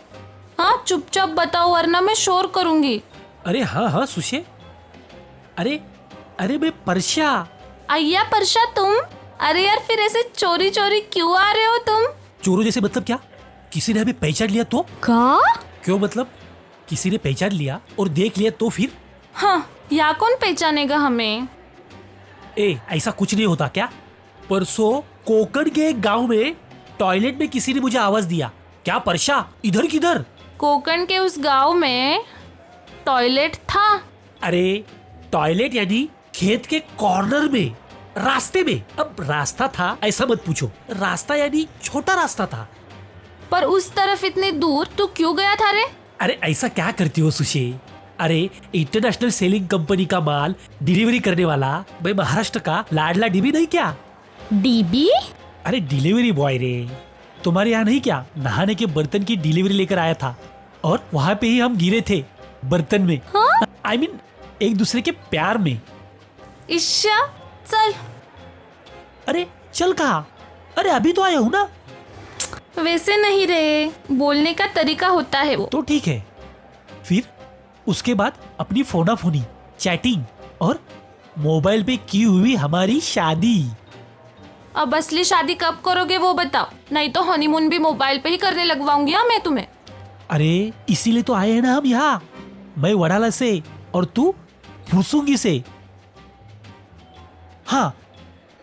हाँ, चुपचाप बताओ वरना मैं शोर करूंगी। अरे हाँ हाँ सुशे, अरे अरे मैं परशा। अय्या परशा तुम? अरे यार, फिर ऐसे चोरी चोरी क्यों आ रहे हो तुम? चोरों जैसे मतलब क्या? किसी ने हमें पहचान लिया तो? क्या? क्यों मतलब? किसी ने पहचान लिया और देख लिया तो फिर? हाँ, या कौन पहचानेगा हमें? ए, ऐसा कुछ नहीं होता क्या? परसों कोकण के एक गांव में टॉयलेट में किसी ने मुझे आवाज दिया। क्या परशा, इधर किधर? कोकण के उस गांव में टॉयलेट था? अरे टॉयलेट यानी खेत के कॉर्नर में, रास्ते में। अब रास्ता था ऐसा मत पूछो, रास्ता यानी छोटा रास्ता था। पर उस तरफ इतनी दूर तू क्यों गया था रे? अरे ऐसा क्या करती हो सुशे? अरे इंटरनेशनल सेलिंग कंपनी का माल डिलीवरी करने वाला मैं महाराष्ट्र का लाडला डीबी नहीं क्या? डीबी? अरे डिलीवरी बॉय रे, तुम्हारे यहाँ नहीं क्या नहाने के बर्तन की डिलीवरी लेकर आया था, और वहाँ पे ही हम गिरे थे बर्तन में। हाँ? I mean, एक दूसरे के प्यार में। ईशा चल। अरे चल कहा? अरे अभी तो आया हूँ ना। वैसे नहीं रे, बोलने का तरीका होता है वो। तो ठीक है, फिर उसके बाद अपनी फोनाफोनी, चैटिंग और मोबाइल पे की हुई हमारी शादी। अब असली शादी कब करोगे वो बताओ, नहीं तो हनीमून भी मोबाइल पे ही करने लगवाऊंगी हाँ मैं तुम्हें। अरे इसीलिए तो आए हैं ना हम यहाँ, मैं वडाला से और तू फुरसुंगी से। हाँ,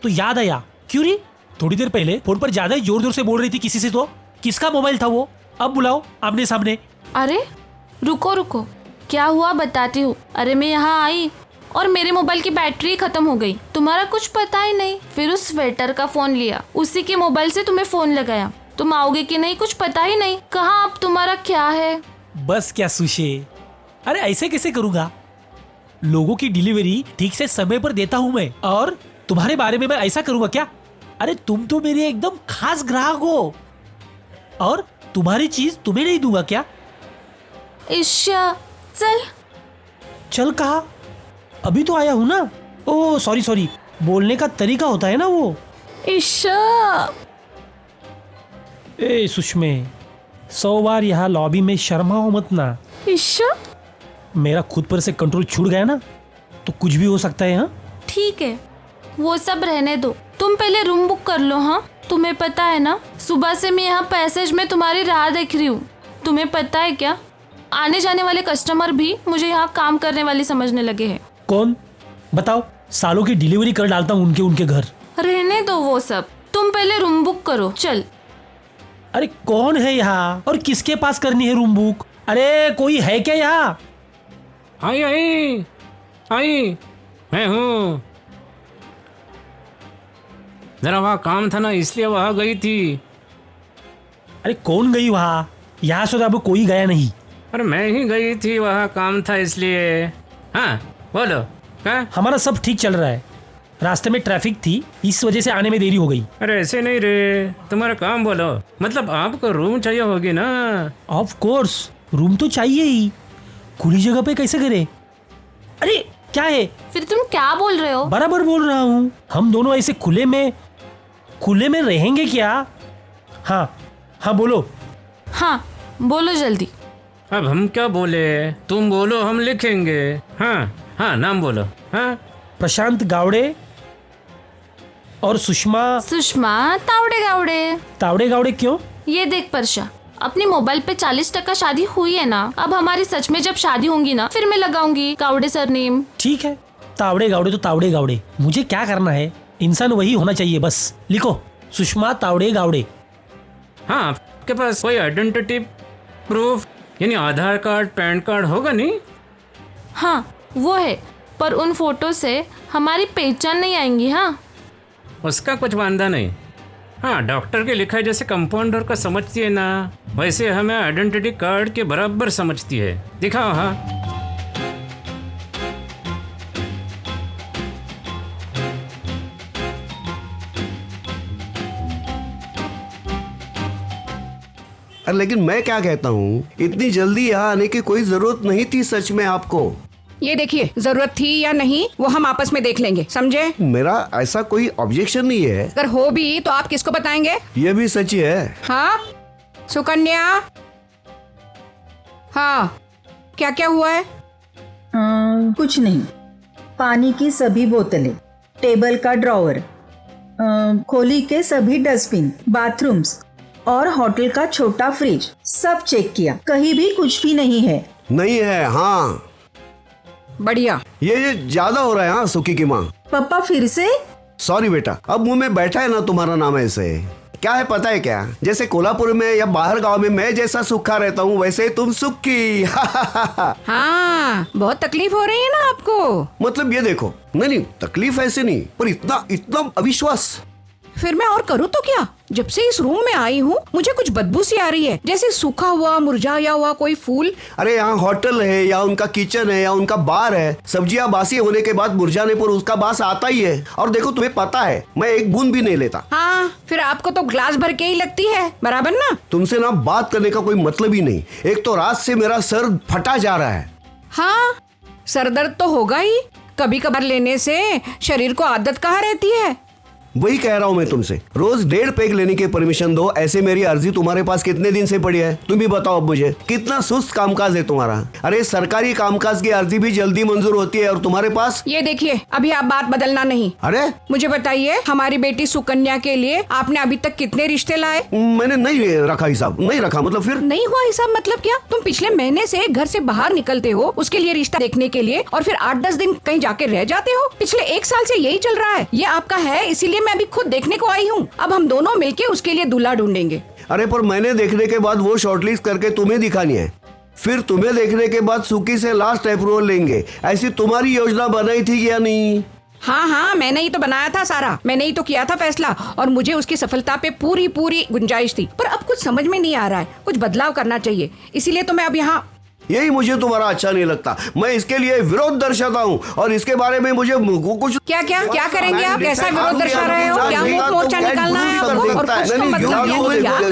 तो याद आया क्यों रे? थोड़ी देर पहले फोन पर ज्यादा ही जोर जोर से बोल रही थी किसी से। तो किसका मोबाइल था वो? अब बुलाओ आमने सामने। अरे रुको रुको, क्या हुआ बताती हूँ। अरे मैं यहाँ आई और मेरे मोबाइल की बैटरी खत्म हो गई। तुम्हारा कुछ पता ही नहीं। फिर उस वेटर का फोन लिया, उसी के मोबाइल से तुम्हें फोन लगाया। तुम आओगे कि नहीं कुछ पता ही नहीं। कहाँ अब तुम्हारा क्या है? बस क्या सुशे, अरे ऐसे कैसे करूँगा? लोगों की डिलीवरी ठीक से समय पर देता हूँ मैं, और तुम्हारे बारे में मैं ऐसा करूँगा क्या? अरे तुम तो मेरे एकदम खास ग्राहक हो, और तुम्हारी चीज तुम्हें नहीं दूंगा क्या? ईशा चल। चल कहा? अभी तो आया हूँ ना। ओ सॉरी, बोलने का तरीका होता है ना वो। ईशा। ए सुषमे, 100 बार यहाँ लॉबी में शर्माओ मत ना। ईशा। मेरा खुद पर से कंट्रोल छूट गया ना, तो कुछ भी हो सकता है। हाँ ठीक है, वो सब रहने दो। तुम पहले रूम बुक कर लो। हाँ तुम्हें पता है ना, सुबह से मैं यहाँ पैसेज में तुम्हारी राह देख रही हूँ। तुम्हें पता है क्या, आने जाने वाले कस्टमर भी मुझे यहाँ काम करने वाली समझने लगे हैं। कौन? बताओ। सालों की डिलीवरी कर डालता हूँ उनके घर। रहने दो वो सब, तुम पहले रूम बुक करो। चल। अरे कौन है यहाँ और किसके पास करनी है रूम बुक? अरे कोई है क्या यहाँ? आई मैं हूँ। जरा वहाँ काम था ना, इसलिए वहाँ गई थी। अरे कौन गई वहाँ? यहाँ से तो अब कोई गया नहीं। अरे मैं ही गई थी, वहाँ काम था इसलिए। हाँ बोलो क्या? हमारा सब ठीक चल रहा है, रास्ते में ट्रैफिक थी, इस वजह से आने में देरी हो गई। अरे ऐसे नहीं रे, तुम्हारा काम बोलो। मतलब आपको रूम चाहिए होगी ना? ऑफ कोर्स रूम तो चाहिए ही, खुली जगह पे कैसे करे? अरे क्या है? फिर तुम क्या बोल रहे हो? बराबर बोल रहा हूँ, हम दोनों ऐसे खुले में रहेंगे क्या? हाँ बोलो। हाँ बोलो जल्दी। अब हम क्या बोले? तुम बोलो, हम लिखेंगे। हाँ नाम बोलो। हाँ प्रशांत गावड़े और सुषमा तावड़े गावड़े। क्यों? ये देख परशा, अपनी मोबाइल पे 40% शादी हुई है ना। अब हमारी सच में जब शादी होंगी ना, फिर मैं लगाऊंगी गावड़े सरनेम। ठीक है, तावड़े गावड़े तो तावड़े गावड़े। मुझे क्या करना है, इंसान वही होना चाहिए बस। लिखो सुषमा तावड़े गावड़े। हाँ आपके पास कोई आइडेंटिटी प्रूफ यानी आधार कार्ड पैन कार्ड होगा नहीं? हाँ वो है, पर उन फोटो से हमारी पहचान नहीं आएंगी। हाँ उसका कुछ वांदा नहीं। हाँ डॉक्टर के लिखाई जैसे कंपाउंडर का समझती है ना, वैसे हमें आइडेंटिटी कार्ड के बराबर समझती है। दिखाओ। हाँ अरे लेकिन मैं क्या कहता हूँ, इतनी जल्दी यहाँ आने की कोई जरूरत नहीं थी सच में आपको। ये देखिए, जरूरत थी या नहीं वो हम आपस में देख लेंगे, समझे? मेरा ऐसा कोई ऑब्जेक्शन नहीं है। अगर हो भी तो आप किसको बताएंगे? ये भी सच है। हाँ सुकन्या। हाँ क्या क्या हुआ है? कुछ नहीं, पानी की सभी बोतलें, टेबल का ड्रॉवर, खोली के सभी डस्टबिन, बाथरूम्स और होटल का छोटा फ्रिज सब चेक किया, कहीं भी कुछ भी नहीं है। नहीं है? हाँ बढ़िया। ये ज्यादा हो रहा है। हाँ सुकी की माँ। पापा फिर से? सॉरी बेटा, अब मुंह में बैठा है ना तुम्हारा नाम ऐसे। क्या है पता है क्या, जैसे कोल्हापुर में या बाहर गांव में मैं जैसा सूखा रहता हूँ, वैसे तुम सुखी। हाँ बहुत तकलीफ हो रही है ना आपको? मतलब ये देखो, नहीं तकलीफ ऐसे नहीं, पर इतना अविश्वास। फिर मैं और करूँ तो क्या? जब से इस रूम में आई हूँ मुझे कुछ बदबू सी आ रही है, जैसे सूखा हुआ मुरझाया हुआ कोई फूल। अरे यहाँ होटल है या उनका किचन है या उनका बार है, सब्जियां बासी होने के बाद मुरझाने पर उसका बास आता ही है। और देखो तुम्हें पता है, मैं एक बूंद भी नहीं लेता। हाँ फिर आपको तो ग्लास भर के ही लगती है, बराबर ना? तुमसे ना बात करने का कोई मतलब ही नहीं। एक तो रात से मेरा सर फटा जा रहा है। हाँ सर दर्द तो होगा ही, कभी कभार लेने से शरीर को आदत कहाँ रहती है। वही कह रहा हूँ मैं तुमसे, रोज 1.5 पैक लेने की परमिशन दो। ऐसे मेरी अर्जी तुम्हारे पास कितने दिन से पड़ी है? तुम भी बताओ अब मुझे, कितना सुस्त कामकाज है तुम्हारा। अरे सरकारी कामकाज की अर्जी भी जल्दी मंजूर होती है और तुम्हारे पास। ये देखिए, अभी आप बात बदलना नहीं। अरे मुझे बताइए, हमारी बेटी सुकन्या के लिए आपने अभी तक कितने रिश्ते लाए? मैंने नहीं रखा हिसाब। नहीं रखा मतलब? फिर नहीं हुआ हिसाब मतलब क्या? तुम पिछले महीने से घर से बाहर निकलते हो उसके लिए रिश्ता देखने के लिए, और फिर 8-10 दिन कहीं जाके रह जाते हो। पिछले 1 साल से यही चल रहा है। ये आपका है, इसीलिए मैं अभी खुद देखने को आई हूँ। अब हम दोनों मिलके उसके लिए दूल्हा ढूंढेंगे। अरे पर मैंने देखने के बाद वो शॉर्टलिस्ट करके तुम्हें दिखानी है, फिर तुम्हें देखने के बाद सुकी से लास्ट अप्रूवल लेंगे। ऐसी तुम्हारी योजना बनाई थी या नहीं? हाँ हाँ, मैंने ही तो बनाया था सारा, मैंने ही तो किया था फैसला, और मुझे उसकी सफलता पे पूरी पूरी गुंजाइश थी। पर अब कुछ समझ में नहीं आ रहा है, कुछ बदलाव करना चाहिए, इसीलिए तो मैं अब यहाँ। यही मुझे तुम्हारा अच्छा नहीं लगता, मैं इसके लिए विरोध दर्शाता हूँ और इसके बारे में मुझे कुछ। क्या क्या क्या करेंगे आप? कैसा विरोध दर्शा रहे हो? क्या मुंह मोर्चा निकालना है आपको? और कुछ तो मतलब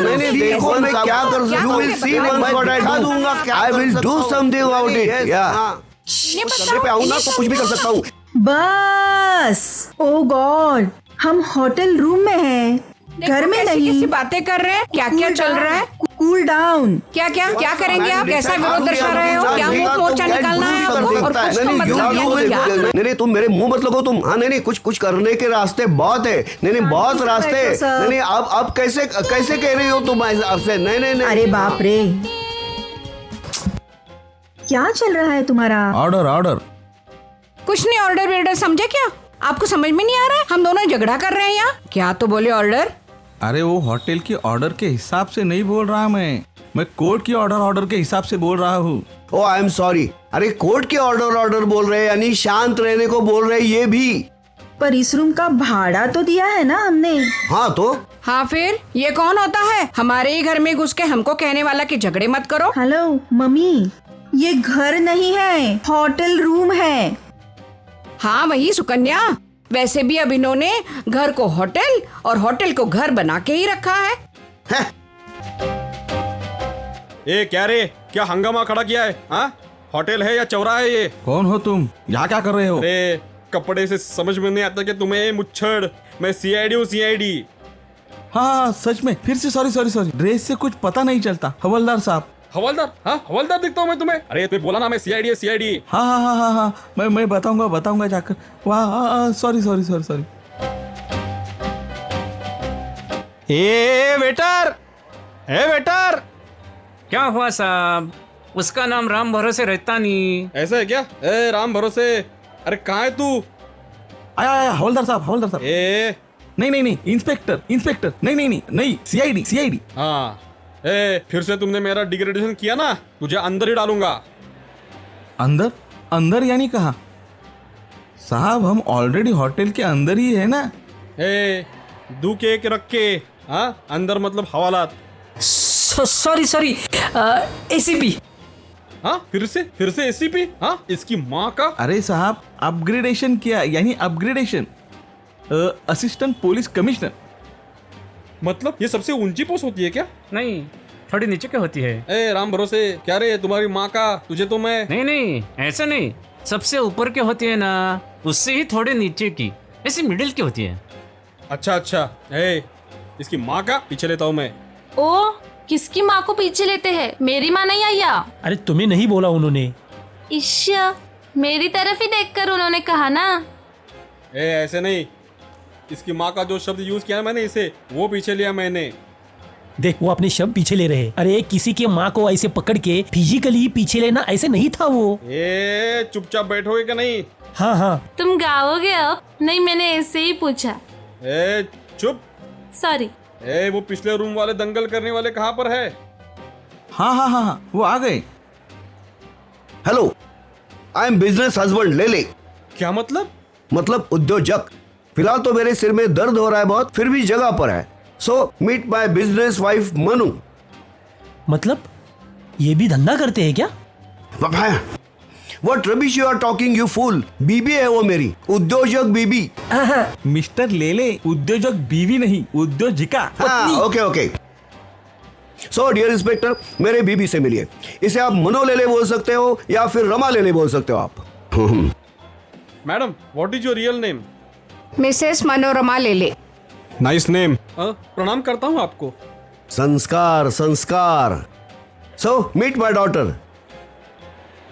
मैंने देखो मैं क्या करूँ, you will see once what I दूंगा, I will do something about it. या करने पे आऊँ ना तो कुछ भी कर सकता हूँ। बस, ओ गॉड, हम होटल रूम में हैं, घर में नहीं। कैसी बातें कर रहे हैं? क्या क्या चल रहा है? Cool down. क्या क्या क्या करेंगे आप? कैसा विरोध दर्शा रहे हो? क्या मुंह मोर्चा निकालना है आपको? और कुछ तो मतलब नहीं, तुम मेरे मुंह मत लगो तुम। हाँ नहीं, कुछ करने के रास्ते बहुत है। नहीं, बहुत रास्ते। नहीं, अब कैसे कह रही हो तुम आपसे? नहीं। अरे बाप रे, क्या चल रहा है तुम्हारा? ऑर्डर। कुछ नहीं, ऑर्डर वेर्डर समझे क्या? आपको समझ में नहीं आ रहा है? हम दोनों झगड़ा कर रहे हैं यहाँ। क्या तो बोले ऑर्डर? अरे वो होटल की ऑर्डर के हिसाब से नहीं बोल रहा मैं कोर्ट की ऑर्डर के हिसाब से बोल रहा हूँ। ओ आई एम सॉरी। अरे कोर्ट के ऑर्डर बोल रहे हैं, यानी शांत रहने को बोल रहे हैं ये भी। पर इस रूम का भाड़ा तो दिया है ना हमने। हाँ तो? हाँ फिर ये कौन होता है हमारे ही घर में घुस के हमको कहने वाला कि झगड़े मत करो? हेलो मम्मी, ये घर नहीं है, होटल रूम है। हाँ वही सुकन्या, वैसे भी अब इन्होंने घर को होटल और होटल को घर बना के ही रखा है। ए क्या रे, क्या हंगामा खड़ा किया है? हाँ, होटल है या चौराहा है ये? कौन हो तुम? यहाँ क्या कर रहे हो? अरे कपड़े से समझ में नहीं आता कि तुम्हें मुच्छड़। मैं सीआईडी हूँ, सीआईडी। हाँ सच में, फिर से सॉरी, ड्रेस से कुछ पता नहीं चलता। हवलदार साहब। हवलदार? हाँ हवलदार दिखता हूँ मैं तुम्हें? अरे तुम्हें बोला ना मैं सीआईडी है, सीआईडी। हाँ, मैं बताऊंगा जाकर। वाह सॉरी। ए वेटर, क्या हुआ साहब? उसका नाम राम भरोसे रहता नहीं। ऐसा है क्या? ए राम भरोसे, अरे कहाँ है तू? आया हवलदार साहब। ए नहीं, इंस्पेक्टर। नहीं, सीआईडी। हाँ, ए फिर से तुमने मेरा डिग्रेडेशन किया ना, तुझे अंदर ही डालूंगा। अंदर यानी कहाँ? साहब हम ऑलरेडी होटल के अंदर ही है ना। ए दू केक रख के, हाँ अंदर मतलब हवालात। Sorry ACP. हाँ फिर से एसीपी? हाँ इसकी माँ का। अरे साहब अपग्रेडेशन किया, यानी अपग्रेडेशन, असिस्टेंट पुलिस कमिश्नर। मतलब ये सबसे ऊंची पोस्ट होती है क्या? नहीं, थोड़ी नीचे की होती है। ए राम भरोसे, क्या रे तुम्हारी माँ का, तुझे तो मैं। नहीं ऐसा नहीं, सबसे ऊपर की होती है ना, उससे ही थोड़े नीचे की, ऐसी मिडिल की होती है। अच्छा, ए इसकी माँ का पीछे लेता हूँ मैं। ओ किसकी माँ को पीछे लेते हैं? मेरी माँ नहीं आई? अरे तुम्हें नहीं बोला उन्होंने? ईश्या, मेरी तरफ ही देखकर उन्होंने कहा ना। ए ऐसे नहीं, इसकी माँ का जो शब्द यूज किया मैंने, इसे वो पीछे लिया मैंने। देख वो अपने शब्द पीछे ले रहे हैं। अरे किसी के माँ को ऐसे पकड़ के फिजिकली पीछे लेना ऐसे नहीं था वो। ए चुपचाप बैठोगे क्या? नहीं। हाँ। तुम गाओगे अब? नहीं, मैंने ऐसे ही पूछा। ए चुप। सॉरी। ए वो पिछले रूम वाले दंगल करने वाले कहाँ पर है? हाँ, वो आ गए। Hello, I am business husband लेले। क्या मतलब? मतलब उद्योजक। फिलहाल तो मेरे सिर में दर्द हो रहा है बहुत, फिर भी जगह पर है। So meet my business wife Manu. मतलब ये भी धंधा करते हैं क्या? What rubbish you are talking, you fool? बीबी है वो मेरी, उद्योजक बीबी। मिस्टर लेले, उद्योजक बीवी नहीं, उद्योजिका। हाँ, ओके। सो डियर इंस्पेक्टर, मेरे बीबी से मिलिए। इसे आप मनो लेले बोल सकते हो या फिर रमा लेले बोल सकते हो आप। Madam, what is your real name? Mrs Manorama Lele. Nice name. प्रणाम करता हूँ आपको। संस्कार। सो मीट माय डॉटर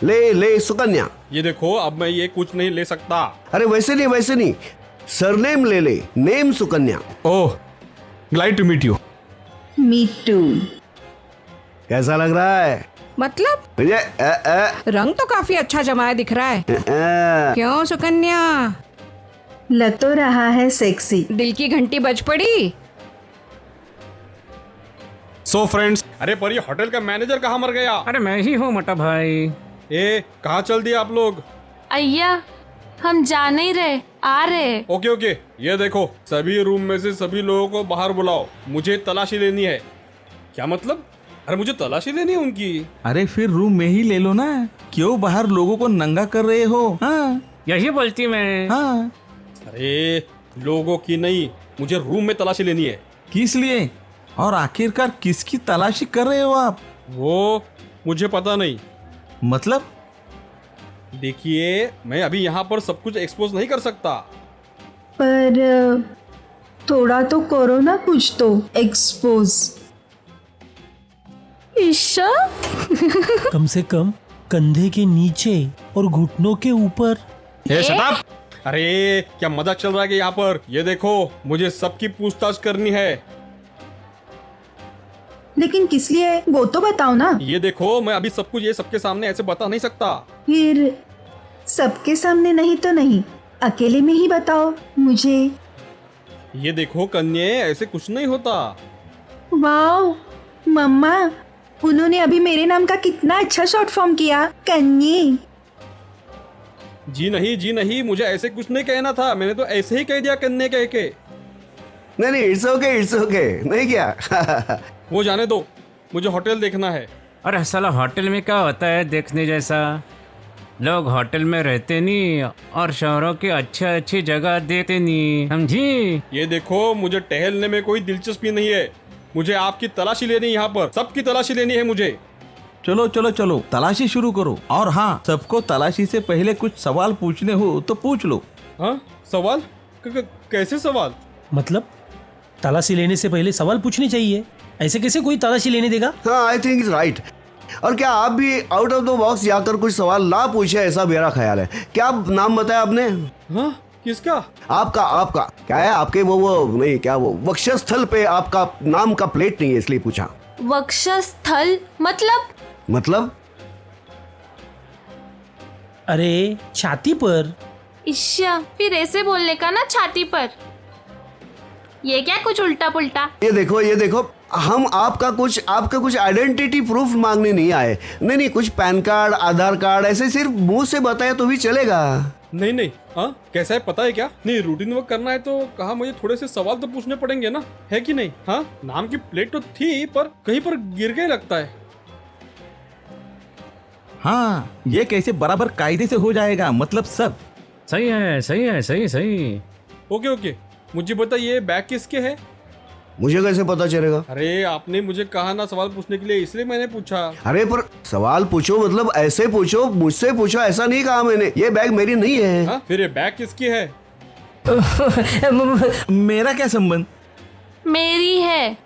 ले सुकन्या। ये देखो, अब मैं ये कुछ नहीं ले सकता। अरे वैसे नहीं, सरनेम ले, name Sukanya. Oh, glad to meet you. Meet too. कैसा लग रहा है? मतलब ये रंग तो काफी अच्छा जमाया दिख रहा है। क्यों सुकन्या? लग तो रहा है सेक्सी। दिल की घंटी बज पड़ी। सो फ्रेंड्स, अरे पर ये होटल का मैनेजर कहाँ मर गया? अरे मैं ही हूँ मोटा भाई। ए कहाँ चल दिए आप लोग? अय्या हम जा नहीं रहे, आ रहे। ओके ओके, ये देखो सभी रूम में से सभी लोगों को बाहर बुलाओ, मुझे तलाशी लेनी है। क्या मतलब? अरे मुझे तलाशी लेनी है उनकी। अरे फिर रूम में ही ले लो ना, क्यों बाहर लोगों को नंगा कर रहे हो? हाँ यही बोलती मैं। हाँ, अरे लोगों की नहीं, मुझे रूम में तलाशी लेनी है। किस लिए और आखिरकार किसकी तलाशी कर रहे हो आप? वो मुझे पता नहीं। मतलब? देखिए मैं अभी यहाँ पर सब कुछ एक्सपोज नहीं कर सकता। पर थोड़ा तो करो ना कुछ तो एक्सपोज। ईशा कम से कम कंधे के नीचे और घुटनों के ऊपर। ए शट अप! अरे क्या मजाक चल रहा है कि यहाँ पर? ये देखो मुझे सबकी पूछताछ करनी है। लेकिन किस लिए वो तो बताओ ना। ये देखो मैं अभी सब कुछ ये सबके सामने ऐसे बता नहीं सकता। फिर सबके सामने नहीं तो नहीं, अकेले में ही बताओ मुझे। ये देखो कन्ये, ऐसे कुछ नहीं होता। वाओ मम्मा, उन्होंने अभी मेरे नाम का कितना अच्छा शॉर्ट फॉर्म किया, कन्ये। जी नहीं, मुझे ऐसे कुछ नहीं कहना था। मैंने तो ऐसे ही कह दिया कन्ये कह के। नहीं इट्स ओके, नहीं क्या? वो जाने दो, मुझे होटल देखना है। अरे साला होटल में क्या होता है देखने जैसा? लोग होटल में रहते नहीं और शहरों की अच्छी जगह देखते नहीं, समझी? ये देखो मुझे टहलने में कोई दिलचस्पी नहीं है, मुझे आपकी तलाशी लेनी है। यहाँ पर सबकी तलाशी लेनी है मुझे। चलो चलो चलो, तलाशी शुरू करो। और हाँ, सबको तलाशी से पहले कुछ सवाल पूछने हो तो पूछ लो। हाँ सवाल? कैसे सवाल? मतलब तलाशी लेने से पहले सवाल पूछने चाहिए, ऐसे कैसे कोई तलाशी लेने देगा? हाँ आई थिंक इज राइट। और क्या आप भी आउट ऑफ द बॉक्स जाकर कुछ सवाल ना पूछे, ऐसा मेरा ख्याल है। क्या नाम बताया आपने? हाँ किसका? आपका क्या है? आपके वो नहीं क्या, वो वक्षस्थल पे आपका नाम का प्लेट नहीं है इसलिए पूछा। वक्षस्थल मतलब? अरे छाती पर। ईशा फिर ऐसे बोलने का ना, छाती पर। ये क्या कुछ उल्टा पुल्टा? ये देखो हम आपका कुछ आइडेंटिटी प्रूफ मांगने नहीं आए। नहीं कुछ पैन कार्ड, आधार कार्ड ऐसे सिर्फ मुंह से बताया तो भी चलेगा। नहीं हाँ कैसा है पता है क्या? नहीं रूटीन वर्क करना है तो कहा मुझे थोड़े से सवाल तो पूछने पड़ेंगे ना, है कि नहीं? हाँ नाम की प्लेट तो थी पर कहीं पर गिर गए लगता है। हाँ ये कैसे बराबर कायदे से हो जाएगा? मतलब सब सही है, सही। ओके मुझे बताइए बैग किसके है? मुझे कैसे पता चलेगा? अरे आपने मुझे कहा ना सवाल पूछने के लिए, इसलिए मैंने पूछा। अरे पर सवाल पूछो मतलब ऐसे पूछो, मुझसे पूछो, ऐसा नहीं कहा मैंने। ये बैग मेरी नहीं है। हाँ फिर ये बैग किसकी है? मेरा क्या संबंध? मेरी है।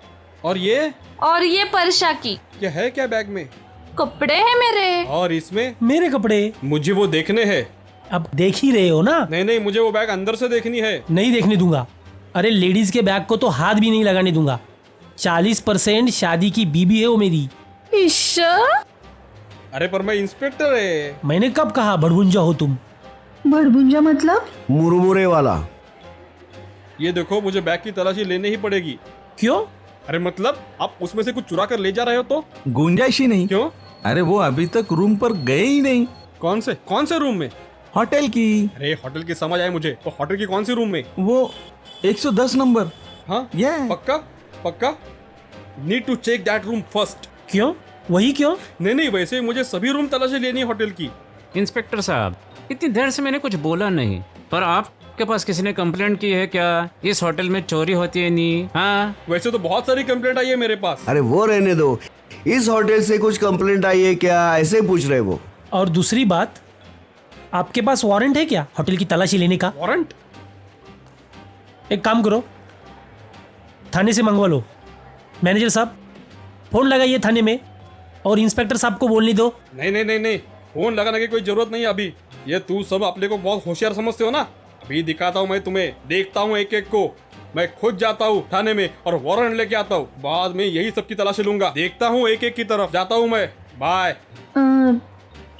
और ये परशा की। क्या है क्या बैग में? कपड़े हैं मेरे। और इसमें? मेरे कपड़े। मुझे वो देखने हैं। अब देख ही रहे हो ना? नहीं मुझे वो बैग अंदर से देखनी है। नहीं देखने दूंगा। अरे लेडीज के बैग को तो हाथ भी नहीं लगाने दूंगा। 40% शादी की बीबी है वो मेरी। ईशा अरे पर मैं इंस्पेक्टर है। मैंने कब कहा भड़भुंजा हो तुम? भड़भुंजा मतलब? मुरमुरे वाला। ये देखो मुझे बैग की तलाशी लेनी ही पड़ेगी। क्यों? अरे मतलब आप उसमें से कुछ चुरा कर ले जा रहे हो तो? गुंजाइश ही नहीं। क्यों? अरे वो अभी तक रूम पर गए ही नहीं। कौन से रूम में? होटल की। अरे होटल की समझ आए मुझे, तो होटल की कौन सी रूम में? वो 110 नंबर। हाँ Yeah. पक्का need to check that room first. क्यों? वही क्यों? नहीं वैसे मुझे सभी रूम तलाशी लेनी है होटल की। इंस्पेक्टर साहब, इतनी देर से मैंने कुछ बोला नहीं, पर आपके पास किसी ने कंप्लेंट की है क्या? इस होटल में चोरी होती है नहीं? हाँ वैसे तो बहुत सारी कंप्लेंट आई है मेरे पास। अरे वो रहने दो, इस होटल से कुछ कंप्लेंट आई है क्या, ऐसे पूछ रहे वो। और दूसरी बात, आपके पास वारंट है क्या होटल की तलाशी लेने का? वारंट? एक काम करो, थाने से मंगवा लो। मैनेजर साहब फोन लगाइए थाने में और इंस्पेक्टर साहब को बोलने दो। नहीं फोन लगाने की कोई जरूरत नहीं अभी। ये तू सब अपने को बहुत होशियार समझते हो ना। अभी दिखाता हूँ मैं तुम्हें, देखता हूँ एक को। मैं खुद जाता हूँ थाने में और वारंट लेके आता हूँ, बाद में यही सबकी तलाशी लूंगा। देखता हूँ एक की तरफ, जाता हूँ मैं। बाय।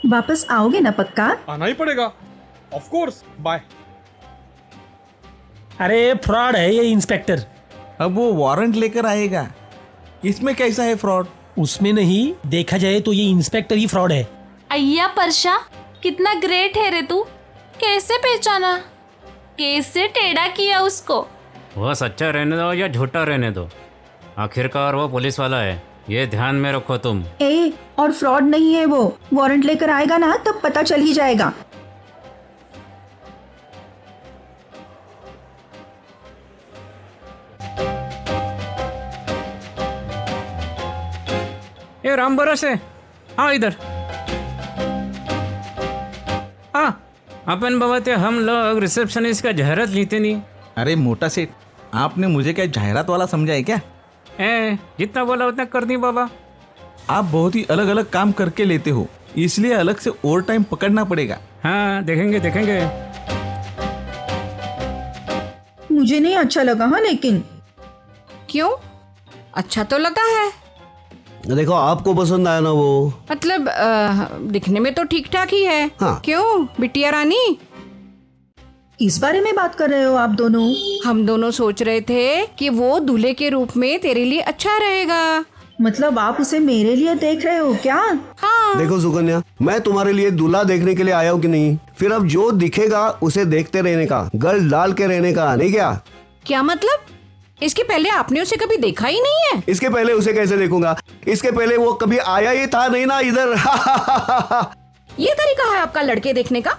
वापस आओगे ना पक्का? आना ही पड़ेगा, ऑफ कोर्स। बाय। अरे फ्रॉड है ये इंस्पेक्टर। अब वो वारंट लेकर आएगा, इसमें कैसा है फ्रॉड? उसमें नहीं, देखा जाए तो ये इंस्पेक्टर ही फ्रॉड है। अय्या परशा, कितना ग्रेट है रे तू। कैसे पहचाना, कैसे टेढ़ा किया उसको। वो सच्चा रहने दो या झूठा रहने दो, आखिरकार वो पुलिस वाला है, ये ध्यान में रखो तुम। ए, और फ्रॉड नहीं है वो, वारंट लेकर आएगा ना तब पता चल ही जाएगा। ये राम भरोसे, हाँ इधर। हाँ, अपन बवाते हम लोग रिसेप्शनिस्ट का जाहिरात लेते नहीं। अरे मोटा सेठ, आपने मुझे क्या जाहिरात वाला समझा है क्या? जितना बोला उतना कर दी बाबा। आप बहुत ही अलग अलग काम करके लेते हो, इसलिए अलग से ओवर टाइम पकड़ना पड़ेगा। हाँ देखेंगे देखेंगे। मुझे नहीं अच्छा लगा। हाँ लेकिन क्यों? अच्छा तो लगा है। देखो आपको पसंद आया ना वो? मतलब दिखने में तो ठीक ठाक ही है। हाँ। क्यों बिटिया रानी, इस बारे में बात कर रहे हो आप दोनों? हम दोनों सोच रहे थे कि वो दूल्हे के रूप में तेरे लिए अच्छा रहेगा। मतलब आप उसे मेरे लिए देख रहे हो क्या? हाँ। देखो सुकन्या, मैं तुम्हारे लिए दूल्हा देखने के लिए आया हूँ कि नहीं? फिर अब जो दिखेगा उसे देखते रहने का, गल डाल के रहने का, नहीं क्या? क्या मतलब? इसके पहले आपने उसे कभी देखा ही नहीं है? इसके पहले उसे कैसे देखूंगा? इसके पहले वो कभी आया ही था नहीं ना इधर। ये तरीका है आपका लड़के देखने का?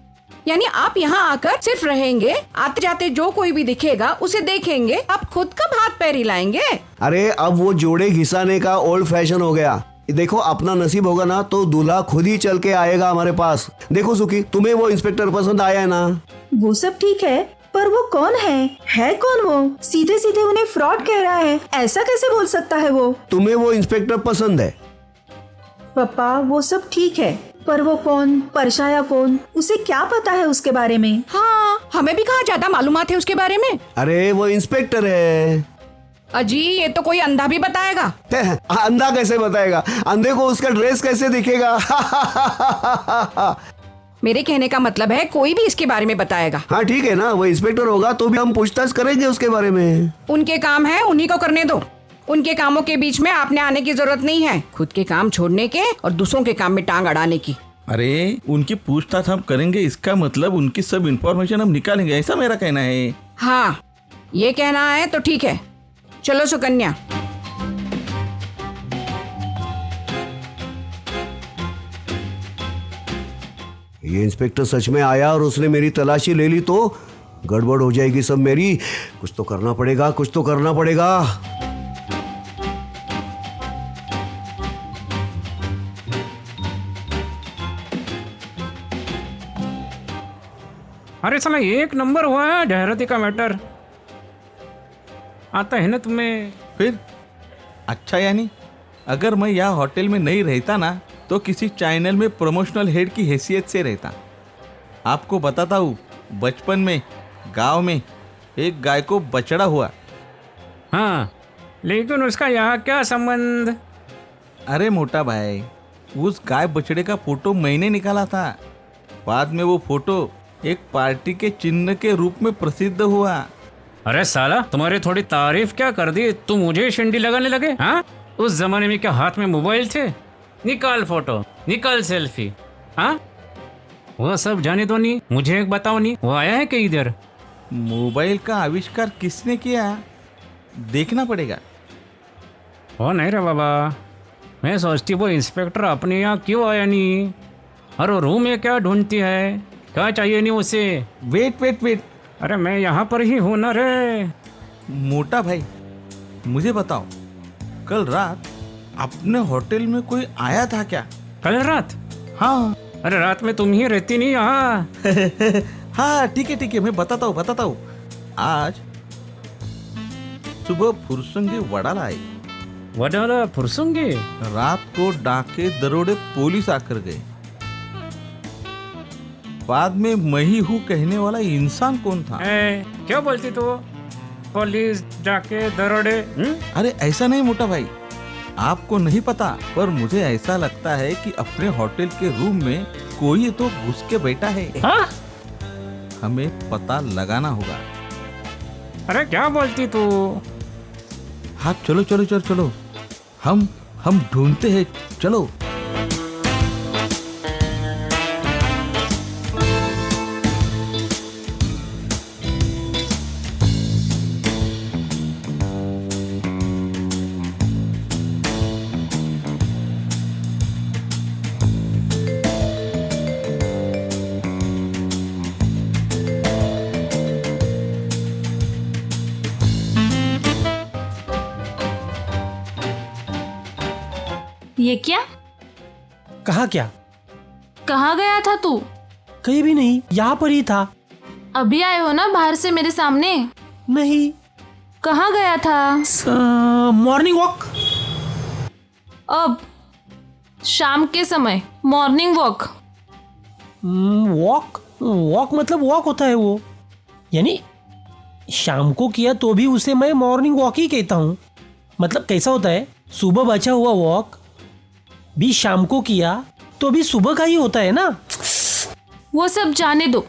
यानी आप यहाँ आकर सिर्फ रहेंगे, आते जाते जो कोई भी दिखेगा उसे देखेंगे, आप खुद कब हाथ पैर हिलाएंगे? अरे अब वो जोड़े घिसाने का ओल्ड फैशन हो गया। देखो अपना नसीब होगा ना तो दूल्हा खुद ही चल के आएगा हमारे पास। देखो सुखी, तुम्हें वो इंस्पेक्टर पसंद आया है ना? वो सब ठीक है, पर वो कौन है कौन वो? सीधे सीधे उन्हें फ्रॉड कह रहा है, ऐसा कैसे बोल सकता है वो? तुम्हें वो इंस्पेक्टर पसंद है? पापा वो सब ठीक है, पर वो कौन, परछाया कौन, उसे क्या पता है उसके बारे में? हाँ, हमें भी कहाँ ज्यादा मालूमात है उसके बारे में। अरे वो इंस्पेक्टर है। अजी ये तो कोई अंधा भी बताएगा। अंधा कैसे बताएगा? अंधे को उसका ड्रेस कैसे दिखेगा? मेरे कहने का मतलब है कोई भी इसके बारे में बताएगा। हाँ ठीक है ना, वो इंस्पेक्टर होगा तो भी हम पूछताछ करेंगे उसके बारे में। उनके काम है, उन्हीं को करने दो। उनके कामों के बीच में आपने आने की जरूरत नहीं है, खुद के काम छोड़ने के और दूसरों के काम में टांग अड़ाने की। अरे उनकी पूछताछ हम करेंगे, इसका मतलब उनकी सब इंफॉर्मेशन हम निकालेंगे, ऐसा मेरा कहना है। हाँ, ये कहना है तो ठीक है। चलो सुकन्या। ये इंस्पेक्टर सच में आया और उसने मेरी तलाशी ले ली तो गड़बड़ हो जाएगी सब मेरी। कुछ तो करना पड़ेगा, कुछ तो करना पड़ेगा। अरे साला एक नंबर हुआ है जाहिराती का मैटर। आता है ना तुम्हें? फिर अच्छा, यानी अगर मैं यहाँ होटल में नहीं रहता ना तो किसी चैनल में प्रमोशनल हेड की हैसियत से रहता। आपको बताता हूँ, बचपन में गांव में एक गाय को बछड़ा हुआ। हाँ, लेकिन उसका यहाँ क्या संबंध? अरे मोटा भाई, उस गाय बछड़े का फोटो मैंने निकाला था। बाद में वो फोटो एक पार्टी के चिन्ह के रूप में प्रसिद्ध हुआ। अरे साला, तुम्हारी थोड़ी तारीफ क्या कर दी, तुम मुझे शिंडी लगाने लगे। हाँ, उस जमाने में क्या हाथ में मोबाइल थे? निकाल फोटो, निकाल सेल्फी। हाँ, वो सब जाने दो नहीं, मुझे एक बताओ नहीं, वो आया है कि इधर? मोबाइल का आविष्कार किसने किया, देखना पड़ेगा। हो नहीं रे बाबा, मैं सोचती वो इंस्पेक्टर अपने यहाँ क्यों आया नहीं, और वो रूम में क्या ढूंढती है, क्या चाहिए नहीं उसे? वेट, अरे मैं यहाँ पर ही हूँ ना रे। मोटा भाई मुझे बताओ, कल रात अपने होटल में कोई आया था क्या? कल रात? हाँ। अरे रात में तुम ही रहती नहीं यहाँ। हाँ ठीक है, मैं बताता हूँ। आज सुबह फुरसंगी वडाला आई। वडाला फुरसंगी? रात को डाके दरोड़े पुलिस आकर गए। बाद में मैं ही हूँ कहने वाला इंसान कौन था? क्या बोलती तू? पुलिस जाके दरोड़े? अरे ऐसा नहीं मोटा भाई, आपको नहीं पता, पर मुझे ऐसा लगता है कि अपने होटल के रूम में कोई तो घुस के बैठा है। हाँ? हमें पता लगाना होगा। अरे क्या बोलती तू? हाँ चलो चलो चलो चलो, हम ढूंढते हैं, चलो। ये क्या? कहा क्या? कहाँ गया था तू? कहीं भी नहीं, यहाँ पर ही था। अभी आए हो ना बाहर से मेरे सामने? नहीं। कहाँ गया था? Morning walk. अब शाम के समय मॉर्निंग वॉक? वॉक मतलब वॉक होता है वो, यानी शाम को किया तो भी उसे मैं मॉर्निंग वॉक ही कहता हूँ। मतलब कैसा होता है, सुबह बचा हुआ वॉक भी शाम को किया तो भी सुबह का ही होता है ना। वो सब जाने दो।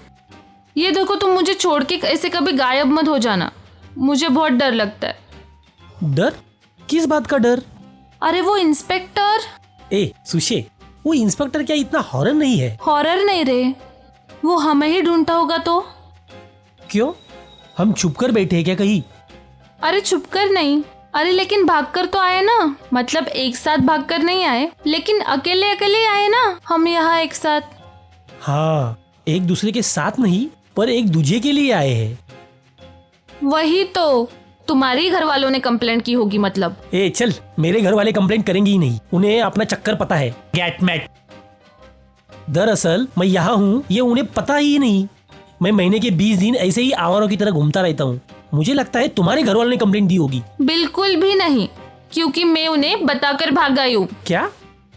ये देखो, तुम मुझे छोड़ के ऐसे कभी गायब मत हो जाना, मुझे बहुत डर लगता है। डर? किस बात का डर? अरे वो इंस्पेक्टर। ए सुशे, वो इंस्पेक्टर क्या इतना हॉरर नहीं है? हॉरर नहीं रे, वो हमें ही ढूंढता होगा तो। क्यों, हम छुप कर बैठे हैं क्या कहीं? अरे छुप कर नहीं, अरे लेकिन भागकर तो आए ना। मतलब एक साथ भागकर नहीं आए, लेकिन अकेले अकेले आए ना हम यहाँ एक साथ। हाँ, एक दूसरे के साथ नहीं पर एक दूजे के लिए आए हैं। वही तो, तुम्हारी घर वालों ने कंप्लेंट की होगी मतलब। ए चल, मेरे घर वाले कंप्लेंट करेंगे ही नहीं, उन्हें अपना चक्कर पता है। गेट मैट। दरअसल मैं यहाँ हूँ ये उन्हें पता ही नहीं। मैं महीने के 20 दिन ऐसे ही आवारों की तरह घूमता रहता हूँ। मुझे लगता है तुम्हारे घर वालों ने कंप्लेंट दी होगी। बिल्कुल भी नहीं, क्योंकि मैं उन्हें बताकर भाग गई हूँ। क्या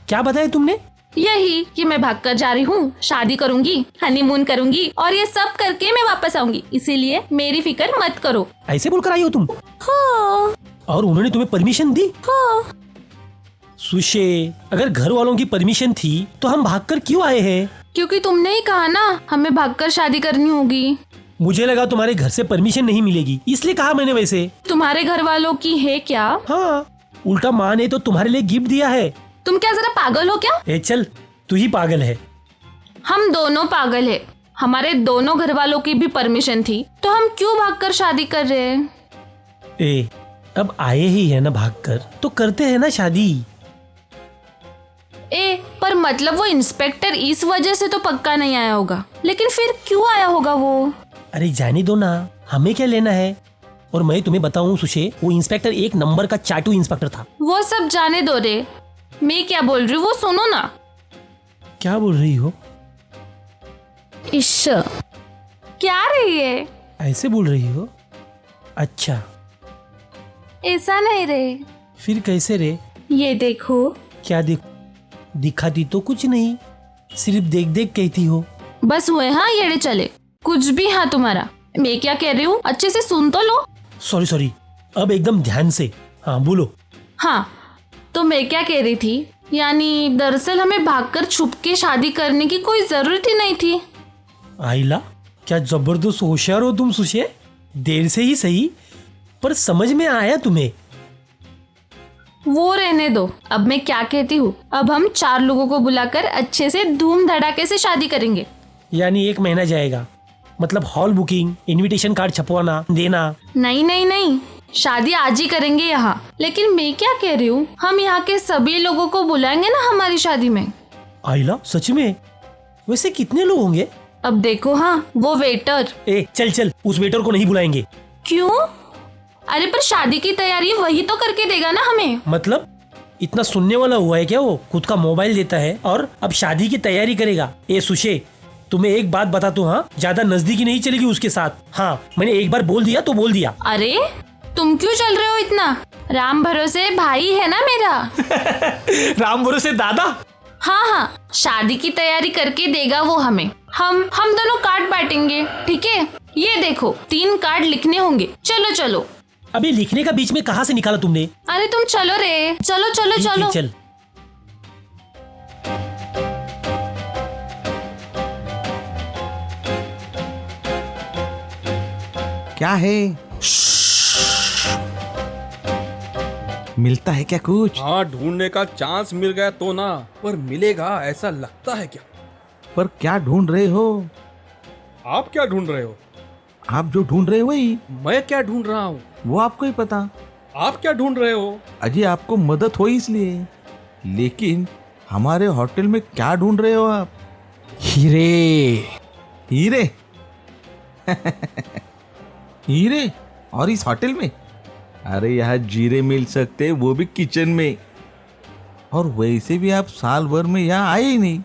क्या बताया तुमने? यही कि मैं भागकर जा रही हूँ, शादी करूंगी, हनीमून करूंगी और ये सब करके मैं वापस आऊंगी, इसीलिए मेरी फिक्र मत करो। ऐसे बोलकर आई हो तुम? हाँ। और उन्होंने तुम्हें परमिशन दी? हाँ। सुशे, अगर घर वालों की परमिशन थी तो हम भागकर क्यों आए हैं? क्योंकि तुमने ही कहा ना हमें भागकर शादी करनी होगी। मुझे लगा तुम्हारे घर से परमिशन नहीं मिलेगी, इसलिए कहा मैंने। वैसे तुम्हारे घर वालों की है क्या? हाँ, उल्टा माँ ने तो तुम्हारे लिए गिफ्ट दिया है। तुम क्या जरा पागल हो क्या? ए चल, तू ही पागल है। हम दोनों पागल है। हमारे दोनों घर वालों की भी परमिशन थी, तो हम क्यों भागकर शादी कर रहे हैं? ए, अब आए ही है ना भागकर, तो करते हैं ना शादी। ए, पर मतलब वो इंस्पेक्टर इस वजह से तो पक्का नहीं आया होगा, लेकिन फिर क्यों आया होगा वो? अरे जाने दो ना, हमें क्या लेना है। और मैं तुम्हें बताऊं सुशे, वो इंस्पेक्टर एक नंबर का चाटू इंस्पेक्टर था। वो सब जाने दो रे, मैं क्या बोल रही हूँ वो सुनो ना। क्या बोल रही हो? इश्श, क्या रही है? ऐसे बोल रही हो? अच्छा, ऐसा नहीं रे। फिर कैसे रे? ये देखो। क्या दिखाती तो कुछ नहीं, सिर्फ देख देख कहती हो। बस हुए हाँ येड़े चले, कुछ भी हाँ तुम्हारा। मैं क्या कह रही हूँ अच्छे से सुन तो लो। सॉरी, अब एकदम ध्यान से। हाँ बोलो। हाँ, तो मैं क्या कह रही थी, यानी दरअसल हमें भागकर छुप के शादी करने की कोई जरूरत ही नहीं थी। आइला, क्या जबरदस्त होशियार हो तुम सुशे। देर से ही सही, पर समझ में आया तुम्हें। वो रहने दो, अब मैं क्या कहती हूँ, अब हम 4 लोगों को बुलाकर अच्छे से धूम धड़ाके से शादी करेंगे। यानी 1 महीना जाएगा, मतलब हॉल बुकिंग, इनविटेशन कार्ड छपवाना, देना। नहीं, शादी आज ही करेंगे यहाँ। लेकिन मैं क्या कह रही हूँ, हम यहाँ के सभी लोगों को बुलाएंगे ना हमारी शादी में। आइला, सच में? वैसे कितने लोग होंगे? अब देखो हाँ, वो वेटर। ए चल, उस वेटर को नहीं बुलाएंगे। क्यों? अरे पर शादी की तैयारी वही तो करके देगा ना हमें। मतलब इतना सुनने वाला हुआ है क्या वो? खुद का मोबाइल देता है और अब शादी की तैयारी करेगा। ए सुशे, तुम्हें एक बात बता दूं, हाँ, ज्यादा नजदीकी नहीं चलेगी उसके साथ। हाँ, मैंने एक बार बोल दिया तो बोल दिया। अरे तुम क्यों चल रहे हो इतना? राम भरोसे भाई है ना मेरा। राम भरोसे दादा। हाँ, शादी की तैयारी करके देगा वो हमें। हम दोनों कार्ड बांटेंगे, ठीक है? ये देखो 3 कार्ड लिखने होंगे। चलो। अबे लिखने का बीच में कहाँ से निकाला तुमने? अरे तुम चलो रे, चलो। चल। क्या है? मिलता है क्या कुछ? हाँ, ढूंढने का चांस मिल गया तो ना, पर मिलेगा ऐसा लगता है क्या? पर क्या ढूंढ रहे हो? आप क्या ढूंढ रहे हो? आप जो ढूंढ रहे हो वही। मैं क्या ढूंढ रहा हूँ? वो आपको ही पता। आप क्या ढूंढ रहे हो? अजी आपको मदद हो इसलिए, लेकिन हमारे होटल में क्या ढूंढ रहे हो आप? हीरे। हीरे? हीरे? और इस होटल में? अरे यहाँ जीरे मिल सकते, वो भी किचन में। और वैसे भी आप साल भर में यहाँ आए ही नहीं।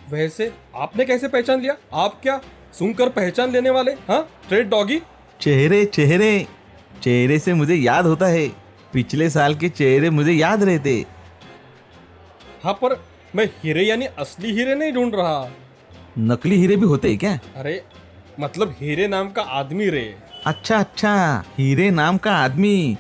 वैसे आपने कैसे पहचान लिया? आप क्या सुनकर पहचान लेने वाले? हाँ, स्ट्रेट डॉगी। चेहरे चेहरे चेहरे से मुझे याद होता है, पिछले साल के चेहरे मुझे याद रहते। हाँ, पर मैं हीरे यानी असली हीरे नहीं ढूंढ रहा। नकली हीरे भी होते हैं क्या? अरे मतलब हीरे नाम का आदमी रे। अच्छा अच्छा, हीरे नाम का आदमी।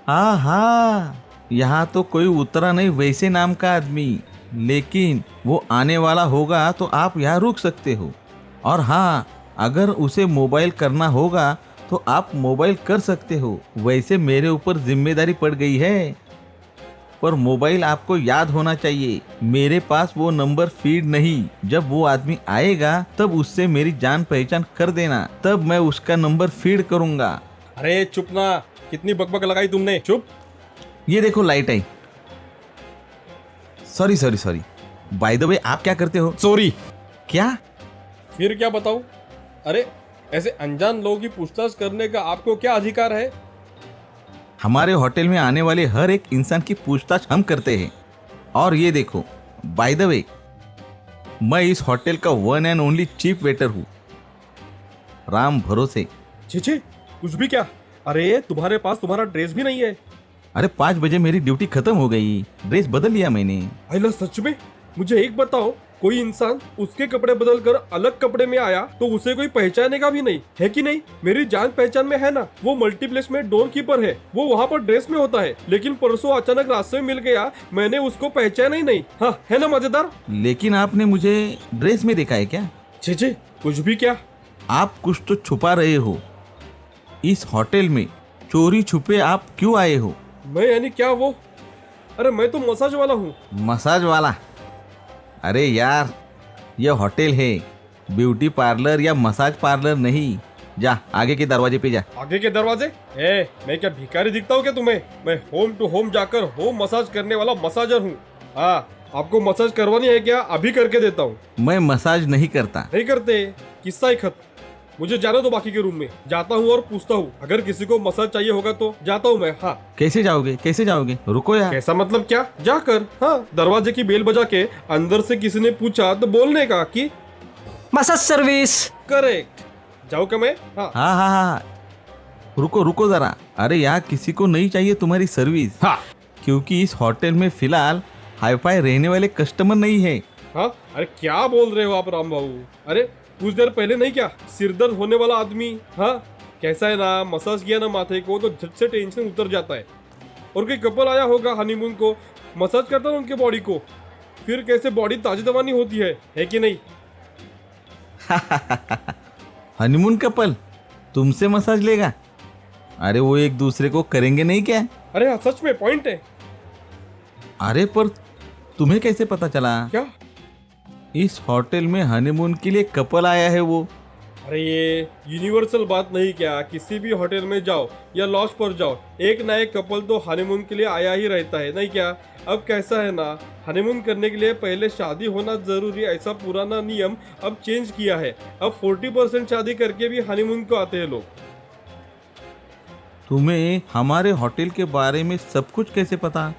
हाँ हाँ, यहाँ तो कोई उतरा नहीं वैसे नाम का आदमी, लेकिन वो आने वाला होगा तो आप यहाँ रुक सकते हो। और हाँ, अगर उसे मोबाइल करना होगा तो आप मोबाइल कर सकते हो। वैसे मेरे ऊपर जिम्मेदारी पड़ गई है, पर मोबाइल आपको याद होना चाहिए। मेरे पास वो नंबर फीड नहीं। जब वो आदमी आएगा तब उससे मेरी जान पहचान कर देना, तब मैं उसका नंबर फीड करूंगा। अरे चुप ना, कितनी बकबक लगाई तुमने, चुप। ये देखो light I. Sorry sorry sorry, by the way आप क्या करते हो? सॉरी। क्या? फिर क्या बताऊं? अरे ऐसे अनजान लोगों की पूछताछ करने का आपको क्या अधिकार है? हमारे होटल में आने वाले हर एक इंसान की पूछताछ हम करते हैं। और ये देखो, बाय द वे, मैं इस होटल का one and only chief waiter हूँ, राम भरोसे। छे, कुछ भी क्या? अरे तुम्हारे पास तुम्हारा ड्रेस भी नहीं है। अरे 5 बजे मेरी ड्यूटी खत्म हो गई, ड्रेस बदल लिया मैंने। अल्लाह, सच में? मुझे एक बताओ, कोई इंसान उसके कपड़े बदल कर अलग कपड़े में आया तो उसे कोई पहचानेगा भी नहीं, है कि नहीं? मेरी जान पहचान में है ना, वो मल्टीप्लेक्स में डोर कीपर है, वो वहाँ पर ड्रेस में होता है, लेकिन परसों अचानक रास्ते में मिल गया, मैंने उसको पहचाना ही नहीं। हाँ, है ना मजेदार? लेकिन आपने मुझे ड्रेस में देखा है क्या? छे, कुछ भी क्या? आप कुछ तो छुपा रहे हो। इस होटल में चोरी छुपे आप क्यों आए हो? मैं यानी क्या वो? अरे मैं तो मसाज वाला हूँ। मसाज वाला? अरे यार, यह होटल है, ब्यूटी पार्लर या मसाज पार्लर नहीं। जा आगे के दरवाजे पे जा। आगे के दरवाजे? मैं क्या भिखारी दिखता हूँ क्या तुम्हें? मैं होम टू होम जाकर होम मसाज करने वाला मसाजर हूँ। हाँ, आपको मसाज करवानी है क्या? अभी करके देता हूँ। मैं मसाज नहीं करता। नहीं करते? किस्सा ही खत्म। मुझे जाने दो बाकी के रूम में, जाता हूँ और पूछता हूँ, अगर किसी को मसाज चाहिए होगा तो जाता हूँ मैं। हाँ। कैसे जाओगे? कैसे जाओगे? रुको यार। कैसा मतलब क्या? जाकर, हाँ, दरवाजे की बेल बजा के अंदर से किसी ने पूछा तो बोलने का कि मसाज सर्विस। करेक्ट। जाओ क्या मैं? हाँ हाँ हाँ हाँ, रुको रुको जरा। अरे यार, किसी को नहीं चाहिए तुम्हारी सर्विस। हाँ, क्योंकि इस होटल में फिलहाल हाईफाई रहने वाले कस्टमर नहीं है। हाँ, अरे क्या बोल रहे हो आप राम बाबू? अरे कुछ देर पहले नहीं क्या सिरदर्द होने वाला आदमी, हाँ, कैसा है ना, मसाज किया ना माथे को तो झट से टेंशन उतर जाता है। और कोई कपल आया होगा हनीमून को, मसाज करता ना उनके बॉडी को, फिर कैसे बॉडी ताजी तवानी होती है कि नहीं? हनीमून कपल तुमसे मसाज लेगा? अरे वो एक दूसरे को करेंगे नहीं क्या? अरे हाँ, सच में पॉइंट है। अरे पर तुम्हें कैसे पता चला? क्या? इस होटल में हनीमून के लिए कपल आया है वो। अरे ये यूनिवर्सल बात नहीं क्या? किसी भी होटल में जाओ या लॉज पर जाओ, एक ना एक कपल तो हनीमून के लिए आया ही रहता है, नहीं क्या? अब कैसा है ना, हनीमून करने के लिए पहले शादी होना जरूरी, ऐसा पुराना नियम अब चेंज किया है। अब 40% शादी करके भी हनीमून को आते हैं लोग। तुम्हें हमारे होटल के बारे में सब कुछ कैसे पता?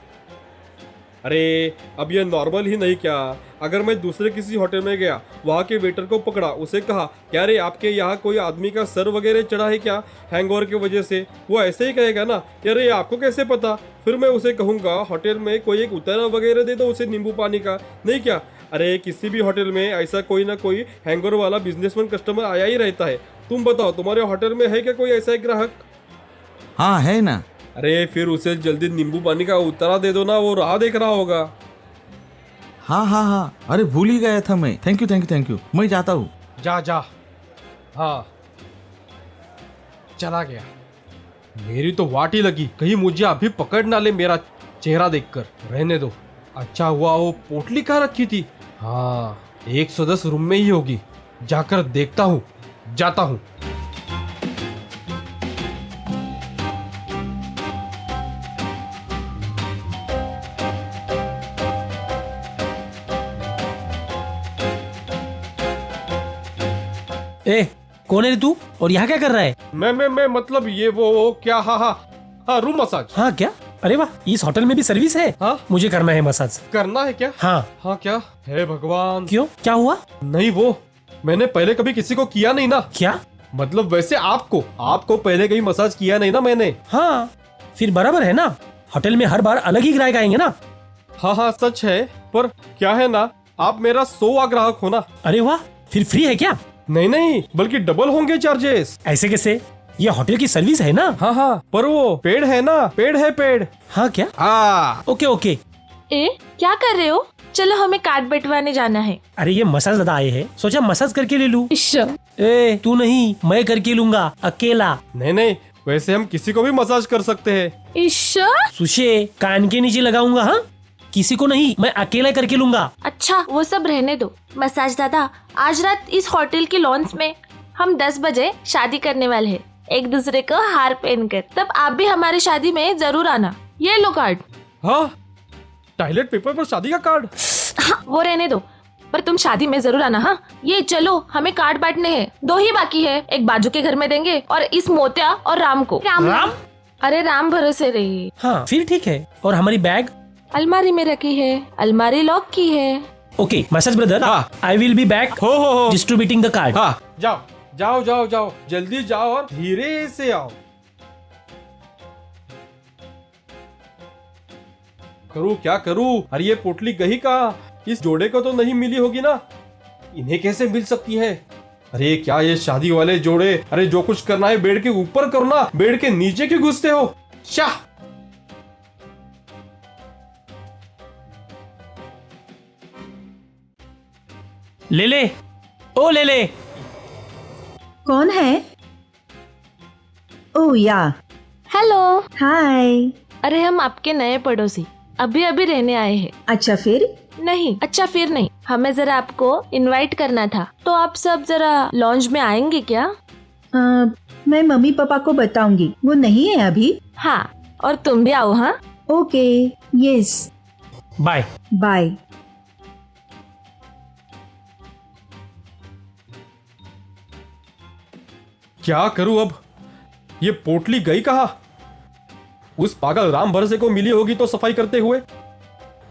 अरे अब ये नॉर्मल ही नहीं क्या? अगर मैं दूसरे किसी होटल में गया, वहाँ के वेटर को पकड़ा, उसे कहा क्या रे आपके यहाँ कोई आदमी का सर वगैरह चढ़ा है क्या हैंगओवर की वजह से, वो ऐसे ही कहेगा ना, यार ये आपको कैसे पता? फिर मैं उसे कहूँगा होटल में कोई एक उतारा वगैरह दे दो उसे नींबू पानी का, नहीं क्या? अरे किसी भी होटल में ऐसा कोई ना कोई हैंगओवर वाला बिजनेसमैन कस्टमर आया ही रहता है। तुम बताओ, तुम्हारे होटल में है क्या कोई ऐसा एक ग्राहक? हाँ है ना। अरे फिर उसे जल्दी नींबू पानी का उतारा दे दो ना, वो राह देख रहा होगा। हाँ हाँ हाँ, अरे भूल ही गया था मैं। Thank you thank you thank you, मैं जाता हूँ। जा जा। हाँ, चला गया। मेरी तो वाट ही लगी, कहीं मुझे अभी पकड़ ना ले मेरा चेहरा देखकर। रहने दो, अच्छा हुआ वो पोटली कहाँ रखी थी। हाँ, 110 रूम में ही होगी, जाकर देखता हूँ, जाता हूँ। ए, कौन है रे तू और यहाँ क्या कर रहा है? मैं मतलब ये वो क्या, हाँ रूम मसाज। हाँ क्या? अरे वाह, इस होटल में भी सर्विस है? हाँ मुझे करना है मसाज। करना है क्या? हाँ क्या है भगवान। क्यों, क्या हुआ? नहीं वो मैंने पहले कभी किसी को किया नहीं ना। क्या मतलब वैसे आपको पहले कहीं मसाज किया नहीं ना मैंने। हाँ फिर बराबर है ना, होटल में हर बार अलग ही ग्राहक आएंगे ना। हाँ सच है, पर क्या है ना, आप मेरा 100वां ग्राहक हो ना। अरे वाह, फिर फ्री है क्या? नहीं बल्कि डबल होंगे चार्जेस। ऐसे कैसे? ये होटल की सर्विस है ना। हाँ पर वो पेड है ना, पेड। हाँ क्या? ओके। ए, क्या कर रहे हो? चलो हमें कार्ड बंटवाने जाना है। अरे ये मसाज दादा आए हैं, सोचा मसाज करके ले लूं। इश्श। ए तू नहीं, मैं करके लूंगा अकेला। नहीं वैसे हम किसी को भी मसाज कर सकते हैं। इश्श। सुशे, कान के नीचे लगाऊंगा। हाँ, किसी को नहीं, मैं अकेला करके लूंगा। अच्छा वो सब रहने दो। मसाज दादा, आज रात इस होटल के लॉन्च में हम 10 बजे शादी करने वाले हैं, एक दूसरे को हार पहनकर। तब आप भी हमारी शादी में जरूर आना। ये लो कार्ड। हाँ, टॉयलेट पेपर पर शादी का कार्ड। हाँ, वो रहने दो, पर तुम शादी में जरूर आना। हाँ, ये चलो, हमें कार्ड बांटने हैं। 2 ही बाकी है, एक बाजू के घर में देंगे और इस मोतिया और राम को। राम? अरे राम भरोसे रही। हाँ फिर ठीक है। और हमारी बैग अलमारी में रखी है, अलमारी लॉक की है। Okay massage brother, I will be back हो डिस्ट्रीब्यूटिंग द कार्ड। हाँ जाओ जल्दी जाओ और धीरे से आओ। क्या करूँ? अरे ये पोटली गई कहाँ? इस जोड़े को तो नहीं मिली होगी ना, इन्हें कैसे मिल सकती है? अरे क्या ये शादी वाले जोड़े, अरे जो कुछ करना है बेड के ऊपर करना, बेड के नीचे क्यों घुसते हो? शाह। ले ओ ले। कौन है? ओ या। हेलो। हाय। अरे हम आपके नए पड़ोसी अभी रहने आए हैं। अच्छा फिर नहीं, हमें जरा आपको इनवाइट करना था, तो आप सब जरा लॉन्ज में आएंगे क्या? मैं मम्मी पापा को बताऊंगी, वो नहीं है अभी। हाँ, और तुम भी आओ। हाँ ओके, यस, बाय। क्या करूं अब? ये पोटली गई कहाँ? उस पागल राम भरोसे को मिली होगी तो सफाई करते हुए,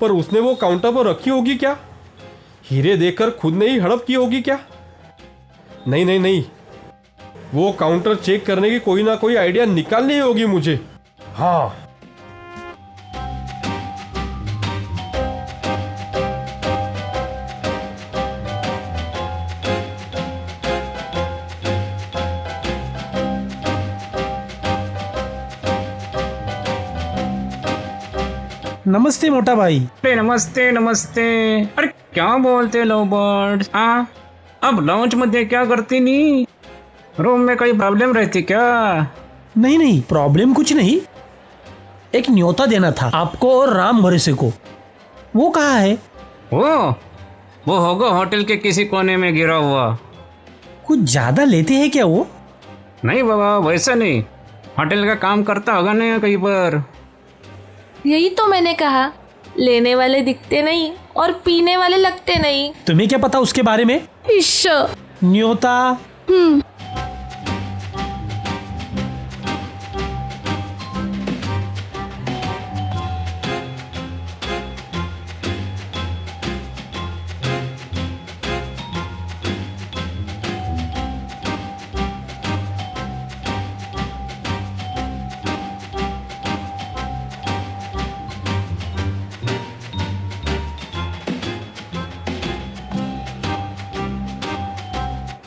पर उसने वो काउंटर पर रखी होगी क्या? हीरे देखकर खुद ने ही हड़प की होगी क्या? नहीं, वो काउंटर चेक करने की कोई ना कोई आइडिया निकालनी होगी मुझे। हाँ, नमस्ते मोटा भाई। नमस्ते। अरे क्या बोलते लो बर्ड्स? अब लॉन्च मध्ये क्या करती नी? रूम में कोई प्रॉब्लम रहती क्या? नहीं, प्रॉब्लम कुछ नहीं। एक न्योता देना था आपको और राम भरोसे को। वो कहाँ है? वो होगा होटल के किसी कोने में गिरा हुआ। कुछ ज्यादा लेते हैं क्या वो? नहीं बाबा, वैसा नहीं, होटल का काम करता होगा ना कहीं पर। यही तो मैंने कहा, लेने वाले दिखते नहीं और पीने वाले लगते नहीं। तुम्हें क्या पता उसके बारे में? इश्श। न्योता।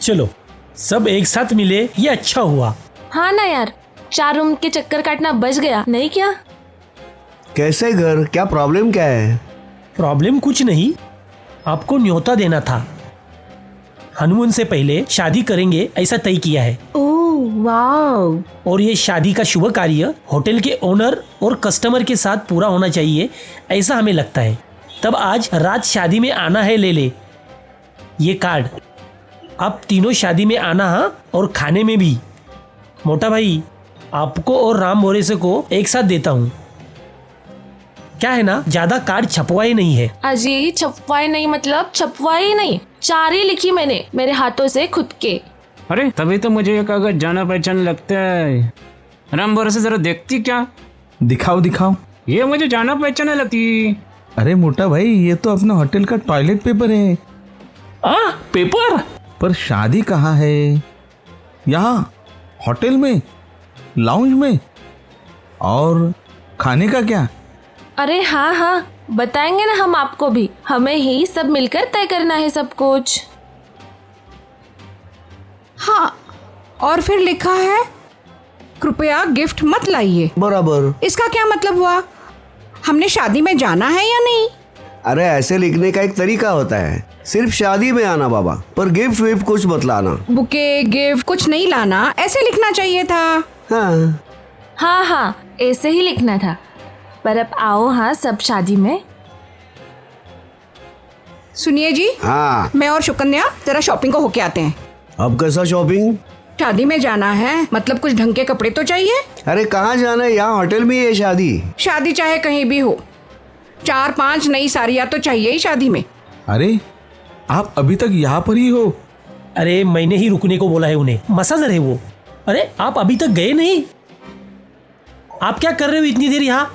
चलो सब एक साथ मिले, ये अच्छा हुआ। हाँ ना यार, 4 रूम के चक्कर काटना बच गया नहीं क्या? कैसे घर? क्या प्रॉब्लम क्या है? प्रॉब्लम कुछ नहीं, आपको न्योता देना था। हनीमून से पहले शादी करेंगे ऐसा तय किया है। ओह वाह। और ये शादी का शुभ कार्य होटल के ओनर और कस्टमर के साथ पूरा होना चाहिए, ऐसा हमें लगता है। तब आज रात शादी में आना है, ले ले ये कार्ड। आप तीनों शादी में आना, हाँ, और खाने में भी। मोटा भाई, आपको और राम भरोसे को एक साथ देता हूँ। क्या है ना, ज्यादा कार्ड छपवाए नहीं है। अजी छपवाए नहीं मतलब छपवाए नहीं, 4 ही लिखी मैंने मेरे हाथों से खुद के। अरे तभी तो मुझे ये कागज जाना पहचान लगता है। राम भरोसे जरा देखती क्या? दिखाओ दिखाओ। ये मुझे जाना पहचाना लगती। अरे मोटा भाई, ये तो अपना होटल का टॉयलेट पेपर है। पेपर? पर शादी कहाँ है? यहाँ होटल में, लाउंज में। और खाने का क्या? अरे हाँ हाँ, बताएंगे ना हम आपको भी। हमें ही सब मिलकर तय करना है सब कुछ। हाँ, और फिर लिखा है कृपया गिफ्ट मत लाइए। बराबर। इसका क्या मतलब हुआ? हमने शादी में जाना है या नहीं? अरे ऐसे लिखने का एक तरीका होता है, सिर्फ शादी में आना बाबा, पर गिफ्ट विफ्ट कुछ मत लाना। बुके गिफ्ट कुछ नहीं लाना, ऐसे लिखना चाहिए था। हाँ हाँ हाँ, ऐसे ही लिखना था। पर अब आओ हाँ सब शादी में। सुनिए जी, हाँ। मैं और शुकन्या जरा शॉपिंग को होके आते हैं। अब कैसा शॉपिंग? शादी में जाना है, मतलब कुछ ढंग के कपड़े तो चाहिए। अरे कहाँ जाना है? यहाँ होटल में है शादी। शादी चाहे कहीं भी हो, 4-5 नई साड़ियाँ तो चाहिए ही शादी में। अरे आप अभी तक यहाँ पर ही हो? अरे मैंने ही रुकने को बोला है उन्हें, मसाजर है वो। अरे आप अभी तक गए नहीं? आप क्या कर रहे हो इतनी देर यहाँ?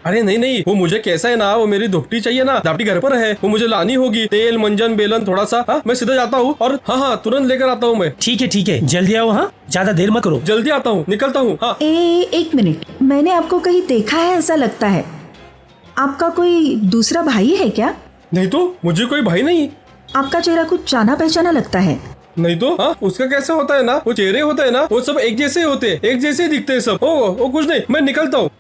अरे नहीं नहीं, वो मुझे कैसा है ना, वो मेरी धुपटी चाहिए ना, धुपटी घर पर है, वो मुझे लानी होगी। तेल मंजन बेलन थोड़ा सा। हाँ मैं सीधा जाता हूँ और हाँ तुरंत लेकर आता हूँ मैं। ठीक है, जल्दी आओ। हाँ ज्यादा देर मत करो। जल्दी आता हूँ, निकलता हूँ। हाँ। एक मिनट, मैंने आपको कहीं देखा है ऐसा लगता है। आपका कोई दूसरा भाई है क्या? नहीं तो, मुझे कोई भाई नहीं। आपका चेहरा कुछ जाना पहचाना लगता है। नहीं तो, हाँ उसका कैसे होता है ना, वो चेहरे होते हैं ना, वो सब एक जैसे होते हैं, एक जैसे दिखते हैं सब। ओ कुछ नहीं, मैं निकलता हूँ।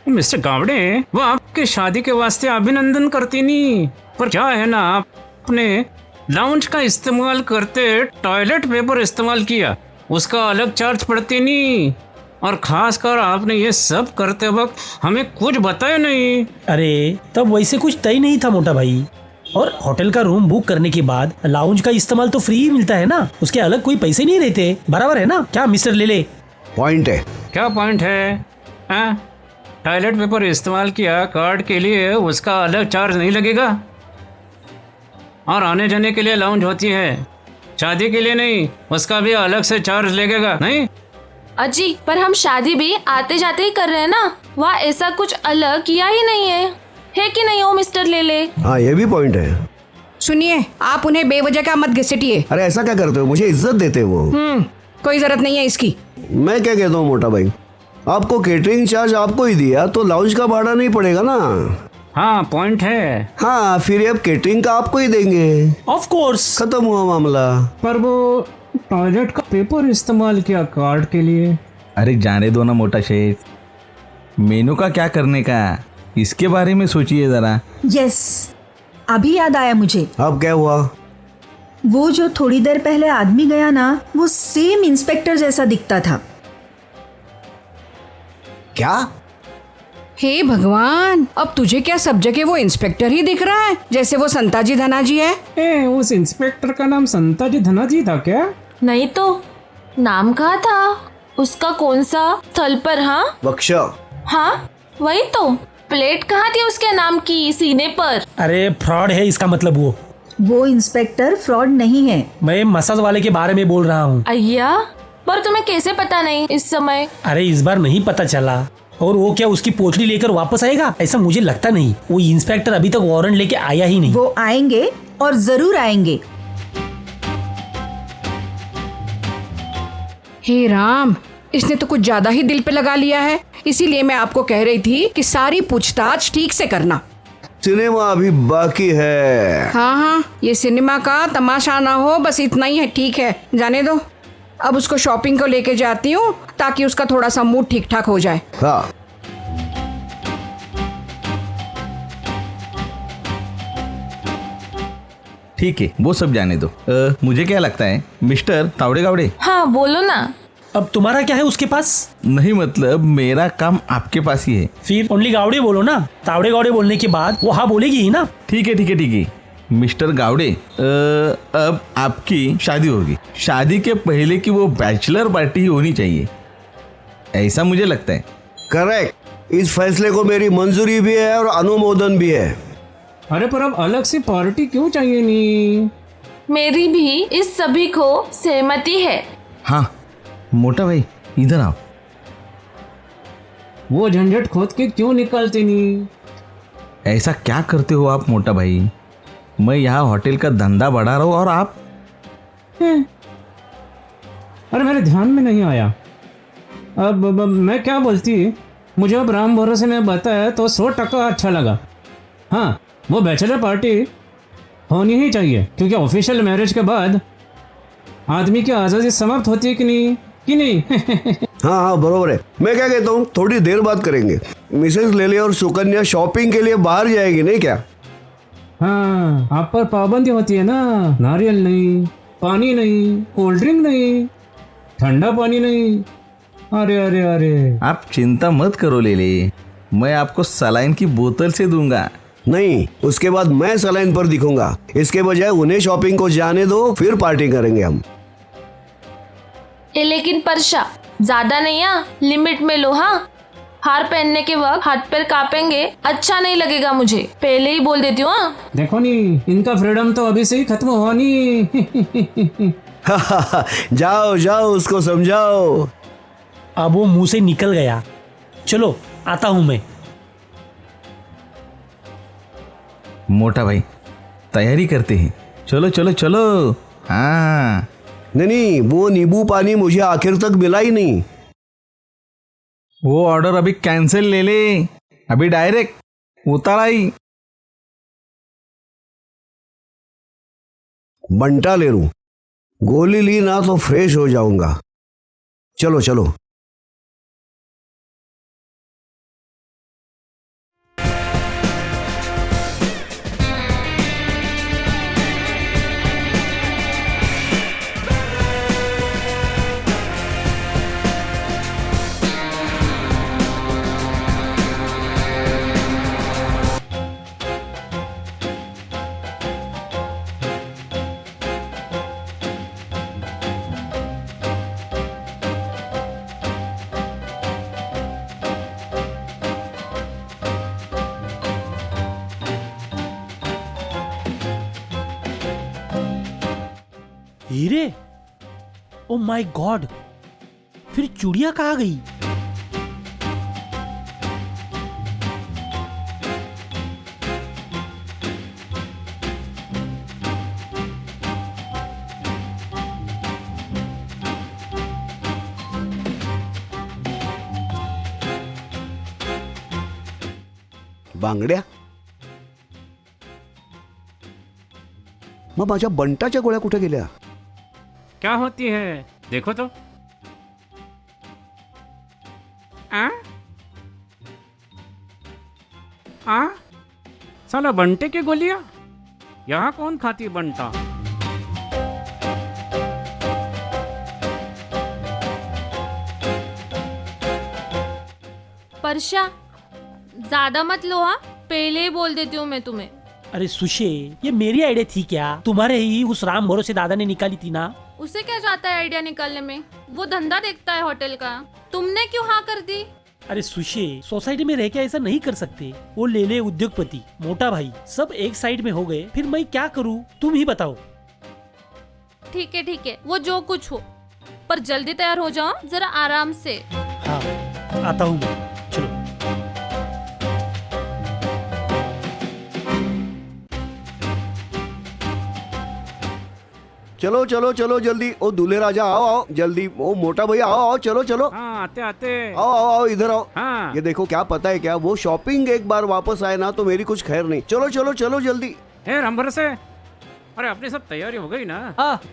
मिस्टर गावड़े, वो आपके शादी के वास्ते अभिनंदन करती नहीं, पर क्या है ना, आपने लाउंज का इस्तेमाल करते टॉयलेट पेपर इस्तेमाल किया, उसका अलग चार्ज पड़ती नहीं। और खासकर आपने ये सब करते वक्त हमें कुछ बताया नहीं। अरे तब वैसे कुछ तय नहीं था मोटा भाई। और होटल का रूम बुक करने के बाद लाउंज का इस्तेमाल तो फ्री ही मिलता है ना, उसके अलग कोई पैसे नहीं रहते। बराबर है ना? क्या मिस्टर लेले? पॉइंट है। क्या पॉइंट है? टॉयलेट पेपर इस्तेमाल किया कार्ड के लिए, उसका अलग चार्ज नहीं लगेगा। और आने जाने के लिए लाउंज होती है, शादी के लिए नहीं, उसका भी अलग से चार्ज लगेगा नहीं? अजी पर हम शादी भी आते जाते ही कर रहे हैं ना, वहाँ ऐसा कुछ अलग किया ही नहीं है कि नहीं हो मिस्टर लेले? हाँ ये भी पॉइंट है। सुनिए, आप उन्हें बेवजह का मत घसीटिए। अरे ऐसा क्या करते हो, मुझे इज्जत देते हो। कोई जरूरत नहीं है इसकी। मैं क्या कहता हूँ मोटा भाई, आपको केटरिंग चार्ज आपको ही दिया तो लाउंज का भाड़ा नहीं पड़ेगा ना। हाँ पॉइंट है। हाँ फिर अब केटरिंग का आपको ही देंगे। Of course. खत्म हुआ मामला। पर वो टॉयलेट का पेपर इस्तेमाल किया कार्ड के लिए। अरे जाने दो ना मोटा शेख, मेनू का क्या करने का, इसके बारे में सोचिए जरा। यस, अभी याद आया मुझे। अब क्या हुआ? वो जो थोड़ी देर पहले आदमी गया ना, वो सेम इंस्पेक्टर जैसा दिखता था। क्या? हे भगवान, अब तुझे क्या सब जगह वो इंस्पेक्टर ही दिख रहा है, जैसे वो संताजी धनाजी है। उस इंस्पेक्टर का नाम संताजी धनाजी था क्या? नहीं तो, नाम कहा था उसका? कौन सा स्थल पर? हाँ बख्शा। हाँ वही तो, प्लेट कहाँ थी उसके नाम की? सीने पर। अरे फ्रॉड है इसका मतलब। वो इंस्पेक्टर फ्रॉड नहीं है। मैं मसाज वाले के बारे में बोल रहा हूँ। अय्या, पर तुम्हें कैसे पता नहीं इस समय? अरे इस बार नहीं पता चला। और वो क्या उसकी पोटली लेकर वापस आएगा? ऐसा मुझे लगता नहीं। वो इंस्पेक्टर अभी तक वारंट लेके आया ही नहीं। वो आएंगे और जरूर आएंगे। हे राम, इसने तो कुछ ज्यादा ही दिल पे लगा लिया है। इसीलिए मैं आपको कह रही थी कि सारी पूछताछ ठीक से करना। सिनेमा अभी बाकी है। हाँ, ये सिनेमा का तमाशा ना हो, बस इतना ही है। ठीक है, जाने दो। अब उसको शॉपिंग को लेके जाती हूँ ताकि उसका थोड़ा सा मूड ठीक ठाक हो जाए। हाँ। ठीक है, वो सब जाने दो। मुझे क्या लगता है मिस्टर तावड़े गावड़े, हाँ बोलो ना। अब तुम्हारा क्या है उसके पास? नहीं मतलब मेरा काम आपके पास ही है। फिर ओनली गावड़े बोलो ना। तावड़े गावड़े बोलने के बाद वो हाँ बोलेगी ही ना। ठीक है ठीक है ठीक है मिस्टर गावड़े, अब आपकी शादी होगी। शादी के पहले की वो बैचलर पार्टी होनी चाहिए, ऐसा मुझे लगता है। करेक्ट, इस फैसले को मेरी मंजूरी भी है और अनुमोदन भी है। अरे पर अब अलग से पार्टी क्यों चाहिए नी? मेरी भी इस सभी को सहमति है। हाँ मोटा भाई इधर आओ। वो झंझट खोद के क्यों निकालते नी? ऐसा क्या करते हो आप मोटा भाई? मैं यहाँ होटल का धंधा बढ़ा रहा हूँ और आप। अरे मेरे ध्यान में नहीं आया। अब मैं क्या बोलती, मुझे अब राम भरोसे में बताया तो 100% अच्छा लगा। हाँ वो बैचलर पार्टी होनी ही चाहिए, क्योंकि ऑफिशियल मैरिज के बाद आदमी की आज़ादी समाप्त होती है कि नहीं हाँ हाँ बरोबर है। मैं क्या कहता हूँ, थोड़ी देर बात करेंगे। मिसेस लेले और सुकन्या शॉपिंग के लिए बाहर जाएगी नहीं क्या? हाँ आप पर पाबंदी होती है ना, नारियल नहीं, पानी नहीं, कोल्ड ड्रिंक नहीं, ठंडा पानी नहीं। अरे अरे अरे आप चिंता मत करो लेले, मैं आपको सलाइन की बोतल से दूंगा। नहीं, उसके बाद मैं सलाइन पर दिखूंगा। इसके बजाय उन्हें शॉपिंग को जाने दो, फिर पार्टी करेंगे हम। लेकिन परशा ज्यादा नहीं, लिमिट में लो। हाँ हार पहनने के वक्त हाथ पैर कांपेंगे, अच्छा नहीं लगेगा मुझे, पहले ही बोल देती हूँ। देखो नी, इनका फ्रीडम तो अभी से ही खत्म हुआ नी। जाओ जाओ उसको समझाओ। अब वो मुंह से निकल गया। चलो आता हूँ मैं। मोटा भाई तैयारी करते हैं, चलो चलो चलो। हाँ नहीं, वो नींबू पानी मुझे आखिर तक मिला ही नहीं। वो ऑर्डर अभी कैंसिल ले ले, अभी डायरेक्ट उतार आई। बंटा ले लूं, गोली ली ना तो फ्रेश हो जाऊंगा। चलो चलो। हीरे, ओ माय गॉड, फिर चूड़ियां कहाँ गई? बांगड्या, मग माझ्या बंटाच्या गोळ्या कुठे गेल्या? क्या होती है देखो तो। साला बंटे की गोलियां, यहाँ कौन खाती बंटा? परशा ज्यादा मत लो। हाँ पहले ही बोल देती हूँ मैं तुम्हें। अरे सुशे, ये मेरी आइडिया थी क्या? तुम्हारे ही उस राम भरोसे दादा ने निकाली थी ना। उसे क्या जाता है आइडिया निकालने में, वो धंधा देखता है होटल का। तुमने क्यों हाँ कर दी? अरे सुशे, सोसाइटी में रह के ऐसा नहीं कर सकते। वो ले ले उद्योगपति, मोटा भाई, सब एक साइड में हो गए, फिर मैं क्या करूँ तुम ही बताओ। ठीक है, वो जो कुछ हो, पर जल्दी तैयार हो जाओ, जरा आराम से। हाँ आता हूँ मैं, चलो। चलो चलो चलो जल्दी। ओ दूल्हे राजा आओ आओ जल्दी। ओ मोटा भैया आओ आओ, चलो चलो। हाँ आते आते। आओ आओ आओ इधर आओ। हाँ। ये देखो क्या पता है क्या, वो शॉपिंग एक बार वापस आए ना तो मेरी कुछ खैर नहीं। चलो चलो चलो जल्दी। हे राम भरोसे, अरे अपनी सब तैयारी हो गई ना?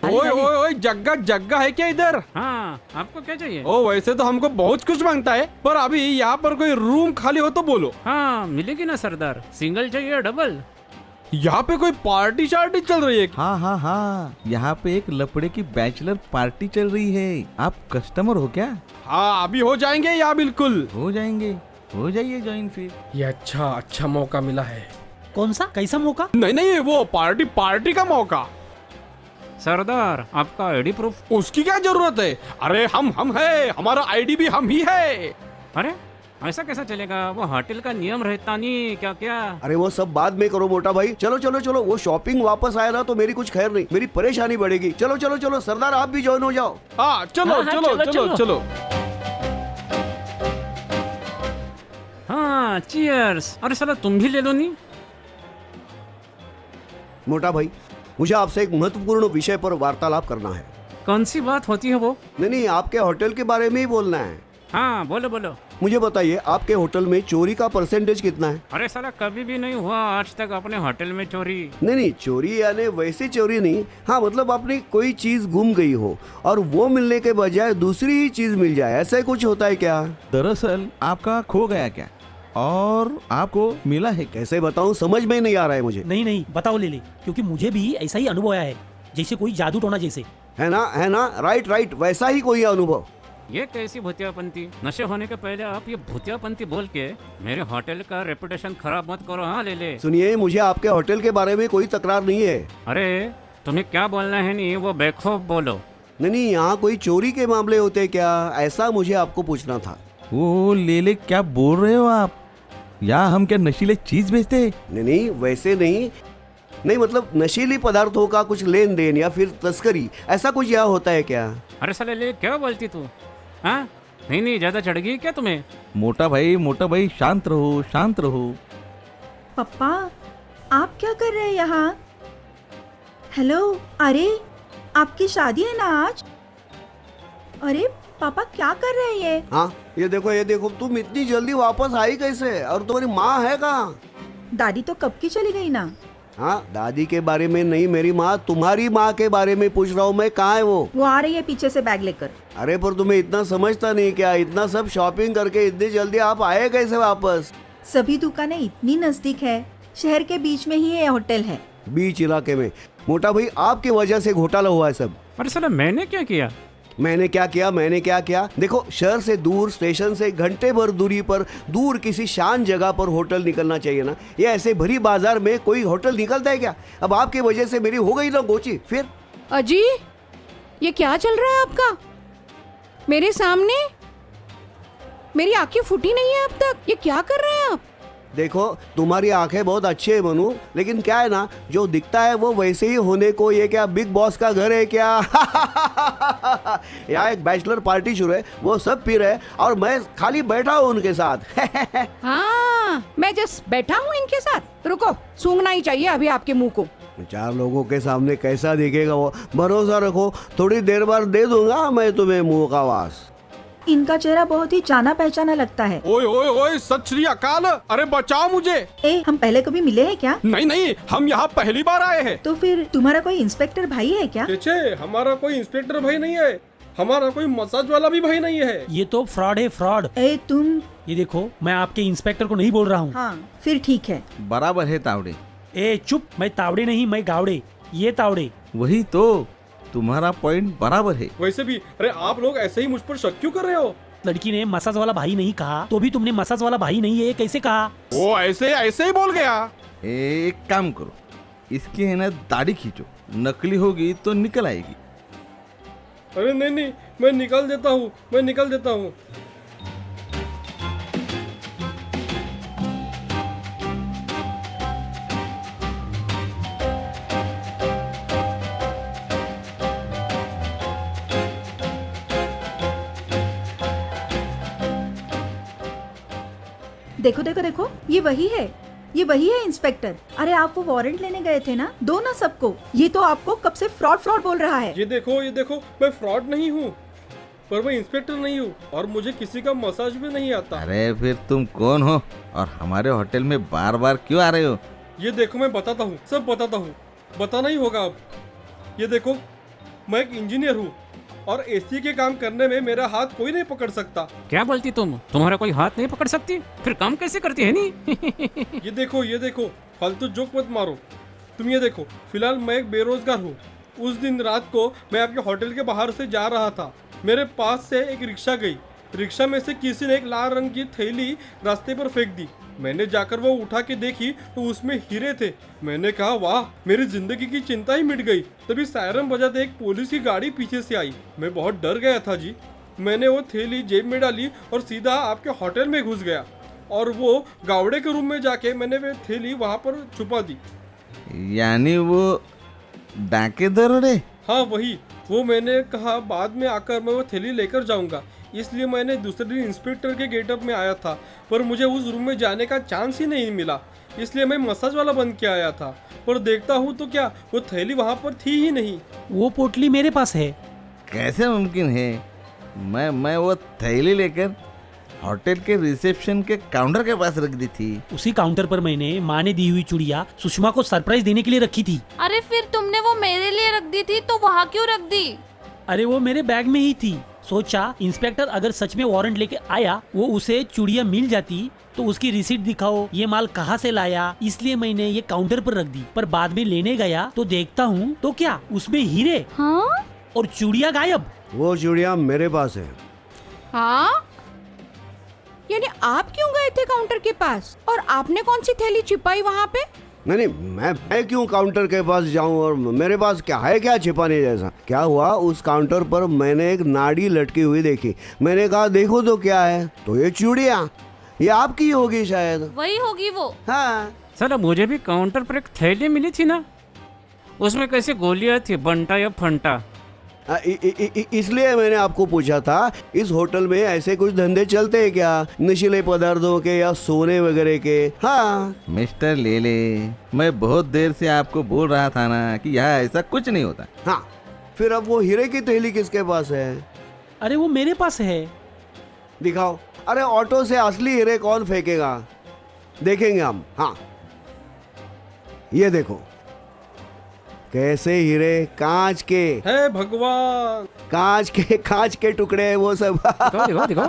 ओए ओए ओए, जग्गा जग्गा है क्या इधर? हाँ आपको क्या चाहिए? ओ वैसे तो हमको बहुत कुछ मांगता है, पर अभी यहाँ पर कोई रूम खाली हो तो बोलो। हाँ मिलेगी ना सरदार, सिंगल चाहिए डबल? यहाँ पे कोई पार्टी शार्टी चल रही है? हाँ हाँ हाँ, यहाँ पे एक लपड़े की बैचलर पार्टी चल रही है। आप कस्टमर हो क्या? हाँ, अभी हो जाएंगे या बिल्कुल हो जाएंगे, हो जाइए ज्वाइन फिर। ये अच्छा मौका मिला है। कौन सा, कैसा मौका? नहीं, वो पार्टी का मौका। सरदार, आपका आईडी प्रूफ? उसकी क्या जरूरत है? अरे हम है, हमारा आईडी भी हम ही है। अरे ऐसा कैसा चलेगा? वो होटल का नियम रहता नहीं क्या? क्या अरे वो सब बाद में करो मोटा भाई, चलो चलो चलो, वो शॉपिंग वापस आया ना तो मेरी कुछ खैर नहीं, मेरी परेशानी बढ़ेगी। चलो चलो चलो सरदार, आप भी ज्वाइन हो जाओ। हाँ चलो चलो चलो चलो। हाँ, चीयर्स। अरे साला तुम भी ले लो नहीं। मोटा भाई, मुझे आपसे एक महत्वपूर्ण विषय पर वार्तालाप करना है। कौन सी बात होती है वो? नहीं, आपके होटल के बारे में ही बोलना है। हाँ बोलो बोलो। मुझे बताइए, आपके होटल में चोरी का परसेंटेज कितना है? अरे साला कभी भी नहीं हुआ आज तक अपने होटल में चोरी। नहीं, चोरी यानी वैसी चोरी नहीं। हाँ मतलब आपने कोई चीज गुम गई हो और वो मिलने के बजाय दूसरी ही चीज मिल जाए, ऐसा कुछ होता है क्या? दरअसल आपका खो गया क्या और आपको मिला है? कैसे बताऊं, समझ में नहीं आ रहा है मुझे। नहीं बताओ ले ले, क्योंकि मुझे भी ऐसा ही अनुभव आया है, जैसे कोई जादू टोना जैसे। है ना, राइट, वैसा ही कोई अनुभव। ये कैसी भूतियापंती? नशे होने के पहले आप ये भूतियापंती बोल के मेरे होटल का रेपुटेशन खराब मत करो। हाँ ले ले। सुनिए, मुझे आपके होटल के बारे में कोई तकरार नहीं है। अरे तुम्हें क्या बोलना है नहीं वो बेखौफ बोलो। नहीं, यहाँ कोई चोरी के मामले होते हैं क्या, ऐसा मुझे आपको पूछना था। वो ले क्या बोल रहे हो आप? या हम क्या नशीले चीज बेचते? नहीं, वैसे नहीं मतलब नशीली पदार्थों का कुछ लेन देन या फिर तस्करी, ऐसा कुछ यहाँ होता है क्या? अरे साले ले, क्या बोलती तू? हाँ नहीं ज्यादा चढ़ गई क्या तुम्हें? मोटा भाई शांत रहो। पापा, आप क्या कर रहे हैं यहाँ? हेलो, अरे आपकी शादी है ना आज? अरे पापा क्या कर रहे हैं ये? हाँ ये देखो, तुम इतनी जल्दी वापस आई कैसे? और तुम्हारी माँ है कहाँ? दादी तो कब की चली गई ना। हाँ, दादी के बारे में नहीं, मेरी माँ, तुम्हारी माँ के बारे में पूछ रहा हूँ मैं। कहाँ है वो आ रही है पीछे से बैग लेकर। अरे पर तुम्हें इतना समझता नहीं क्या? इतना सब शॉपिंग करके इतनी जल्दी आप आए कैसे वापस? सभी दुकानें इतनी नजदीक है, शहर के बीच में ही ये होटल है। बीच इलाके में? मोटा भाई, आपकी वजह से घोटाला हुआ है सब। अरे साला मैंने क्या किया? मैंने क्या किया? देखो, शहर से दूर, स्टेशन से घंटे भर दूरी पर दूर किसी शांत जगह पर होटल निकलना चाहिए ना। ये ऐसे भरी बाजार में कोई होटल निकलता है क्या? अब आपकी वजह से मेरी हो गई ना गोची। फिर अजी, ये क्या चल रहा है आपका मेरे सामने? मेरी आंखें फूटी नहीं है अब तक, ये क्या कर रहे हैं आप? देखो, तुम्हारी आंखें बहुत अच्छी है मनु, लेकिन क्या है ना, जो दिखता है वो वैसे ही होने को। ये क्या बिग बॉस का घर है क्या? यहाँ एक बैचलर पार्टी शुरू है, वो सब पी रहे और मैं खाली बैठा हूँ उनके साथ। हाँ, मैं जस्ट बैठा हूँ इनके साथ। रुको, सूंघना ही चाहिए अभी आपके मुंह को। 4 लोगों के सामने कैसा दिखेगा वो? भरोसा रखो, थोड़ी देर बाद दे दूंगा मैं तुम्हें मुंह का वास। इनका चेहरा बहुत ही जाना पहचाना लगता है। ओए, सत श्री अकाल। अरे बचाओ मुझे। हम पहले कभी मिले हैं क्या? नहीं, हम यहाँ पहली बार आए हैं। तो फिर तुम्हारा कोई इंस्पेक्टर भाई है क्या? हमारा कोई इंस्पेक्टर भाई नहीं है, हमारा कोई मसाज वाला भी भाई नहीं है। ये तो फ्रॉड है, फ्रॉड। तुम ये देखो, मैं आपके इंस्पेक्टर को नहीं बोल रहा हूँ। हाँ, फिर ठीक है। बराबर है तावड़े। चुप, मैं तावड़े नहीं, मैं गावड़े। ये तावड़े। वही तो, तुम्हारा पॉइंट बराबर है। वैसे भी अरे आप लोग ऐसे ही मुझ पर शक क्यों कर रहे हो? लड़की ने मसाज वाला भाई नहीं कहा, तो भी तुमने मसाज वाला भाई नहीं है कैसे कहा? वो ऐसे ही बोल गया। एक काम करो, इसकी है ना दाढ़ी खींचो, नकली होगी तो निकल आएगी। अरे नहीं, मैं निकल देता हूँ। देखो, ये वही है इंस्पेक्टर। अरे आप वो वारंट लेने गए थे ना, दो ना सबको। ये तो आपको कब से फ्रॉड बोल रहा है। ये देखो, मैं फ्रॉड नहीं हूँ, पर मैं इंस्पेक्टर नहीं हूँ और मुझे किसी का मसाज भी नहीं आता। अरे फिर तुम कौन हो और हमारे होटल में बार बार क्यों आ रहे हो? ये देखो, मैं बताता हूँ, सब बताता हूँ, बताना ही होगा अब। ये देखो, मैं एक इंजीनियर हूँ और एसी के काम करने में मेरा हाथ कोई नहीं पकड़ सकता। क्या बोलती तुम्हारा कोई हाथ नहीं पकड़ सकती? फिर काम कैसे करती है? नहीं ये देखो, फालतू जोक मत मारो। तुम ये देखो, फिलहाल मैं एक बेरोजगार हूँ। उस दिन रात को मैं आपके होटल के बाहर से जा रहा था, मेरे पास से एक रिक्शा गई। रिक्शा में से किसी ने एक लाल रंग की थैली रास्ते पर फेंक दी। मैंने जाकर वो उठा के देखी तो उसमें हीरे थे। मैंने कहा वाह, मेरी जिंदगी की चिंता ही मिट गई। तभी सायरन बजाते एक पुलिस की गाड़ी पीछे से आई। मैं बहुत डर गया था जी। मैंने वो थैली जेब में डाली और सीधा आपके होटल में घुस गया, और वो गावड़े के रूम में जाके मैंने वो थैली वहाँ पर छुपा दी। यानी वो डाके दरोड़े? हाँ वही। वो मैंने कहा बाद में आकर मैं वो थैली लेकर जाऊंगा, इसलिए मैंने दूसरे दिन इंस्पेक्टर के गेटअप में आया था, पर मुझे उस रूम में जाने का चांस ही नहीं मिला, इसलिए मैं मसाज वाला बन के आया था। पर देखता हूँ तो क्या वो थैली वहाँ पर थी ही नहीं। वो पोटली मेरे पास है। कैसे मुमकिन है? मैं वो थैली लेकर होटल के रिसेप्शन के काउंटर के पास रख दी थी। उसी काउंटर पर मैंने माँ ने दी हुई चूड़िया सुषमा को सरप्राइज देने के लिए रखी थी। अरे फिर तुमने वो मेरे लिए रख दी थी तो वहाँ क्यों रख दी? अरे वो मेरे बैग में ही थी। सोचा इंस्पेक्टर अगर सच में वारंट लेके आया, वो उसे चूड़िया मिल जाती तो उसकी रिसीट दिखाओ ये माल कहाँ से लाया, इसलिए मैंने ये काउंटर पर रख दी। पर बाद में लेने गया तो देखता हूँ तो क्या उसमें हीरे हाँ? और चूड़िया गायब। वो चूड़िया मेरे पास है। हाँ, यानी आप क्यों गए थे काउंटर के पास और आपने कौन सी थैली छिपाई वहाँ पे? नहीं, मैं क्यों काउंटर के पास जाऊं, और मेरे पास क्या है क्या छिपाने जैसा? क्या हुआ, उस काउंटर पर मैंने एक नाड़ी लटकी हुई देखी। मैंने कहा देखो तो क्या है, तो ये चूड़िया ये आपकी होगी शायद। वही होगी वो। हाँ सर मुझे भी काउंटर पर एक थैली मिली थी ना, उसमें कैसे गोलियां थी, बंटा या फंटा। इसलिए मैंने आपको पूछा था इस होटल में ऐसे कुछ धंधे चलते हैं क्या, नशीले पदार्थों के या सोने वगैरह के? हाँ मिस्टर लेले, मैं बहुत देर से आपको बोल रहा था ना कि यहाँ ऐसा कुछ नहीं होता। हाँ, फिर अब वो हीरे की थैली किसके पास है? अरे वो मेरे पास है। दिखाओ। अरे ऑटो से असली हीरे कौन फेंकेगा, देखेंगे हम। हाँ ये देखो कैसे हीरे, कांच के। हे भगवान, कांच के टुकड़े हैं वो सब। दिखो।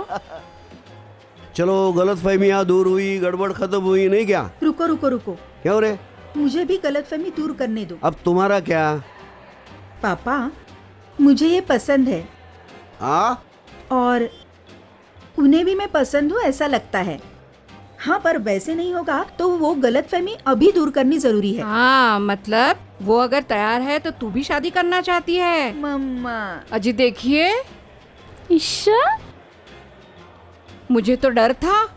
चलो गलतफहमियां दूर हुई, गड़बड़ खत्म हुई, नहीं क्या? रुको रुको रुको, क्यों रे? मुझे भी गलतफहमी दूर करने दो। अब तुम्हारा क्या? पापा मुझे ये पसंद है। हाँ, और उन्हें भी मैं पसंद हूँ ऐसा लगता है। हाँ, पर वैसे नहीं होगा तो वो गलतफहमी अभी दूर करनी जरूरी है। हाँ, मतलब वो अगर तैयार है तो तू भी शादी करना चाहती है? मम्मा अजी देखिए, ईशा, मुझे तो डर था।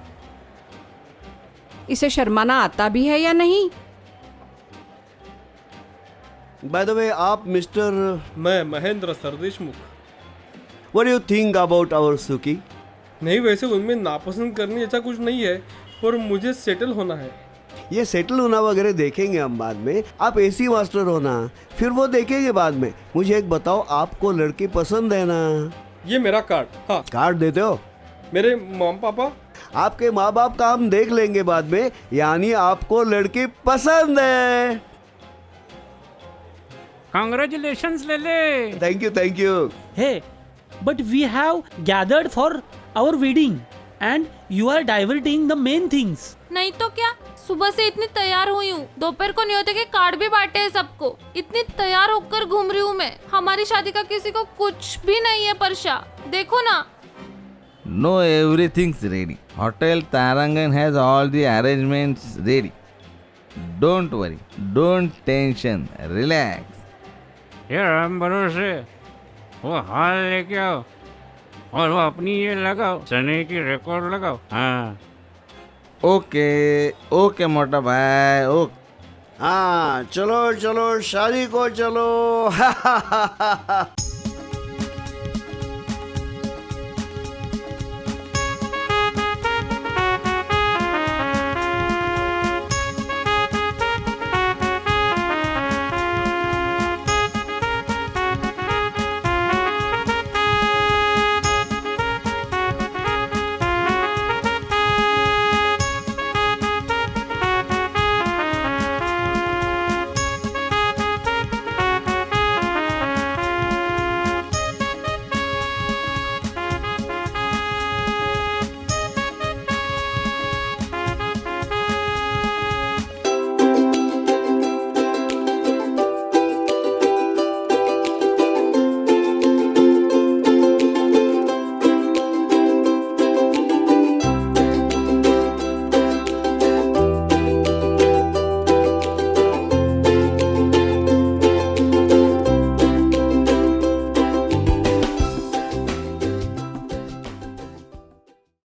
इसे शर्माना आता भी है या नहीं? बाय द वे आप मिस्टर? मैं Mahendra Sardeshmukh. What do you think about our Suki? नहीं, वैसे उनमें नापसंद करनी ऐसा कुछ नहीं है, पर मुझे सेटल होना है। ये सेटल होना वगैरह देखेंगे हम बाद में। आप एसी मास्टर होना, फिर वो देखेंगे बाद में। मुझे एक बताओ, आपको लड़की पसंद है ना? ये मेरा कार्ड। हाँ, कार्ड देते हो? मेरे मॉम पापा? आपके माँ बाप का हम देख लेंगे बाद में। यानी आपको लड़की पसंद है। कांग्रेचुलेशंस लेले। Thank you. Hey, but we have gathered for our wedding and you are diverting the main things. नहीं तो क्या, सुबह से इतनी तैयार हुई हूँ, दोपहर को न्योते के कार्ड भी बांटे हैं सबको। इतनी तैयार होकर घूम रही हूँ मैं। हमारी शादी का किसी को कुछ भी नहीं है परशा, देखो ना। No, everything's ready. Hotel Tarangan has all the arrangements ready. Don't worry, don't tension, relax. ये राम भरोसे वो हाल लेके आओ और वो अपनी ये लगाओ, सने की रिकॉर्ड लगाओ। हाँ ओके मोटा भाई, ओके। हाँ चलो शादी को चलो।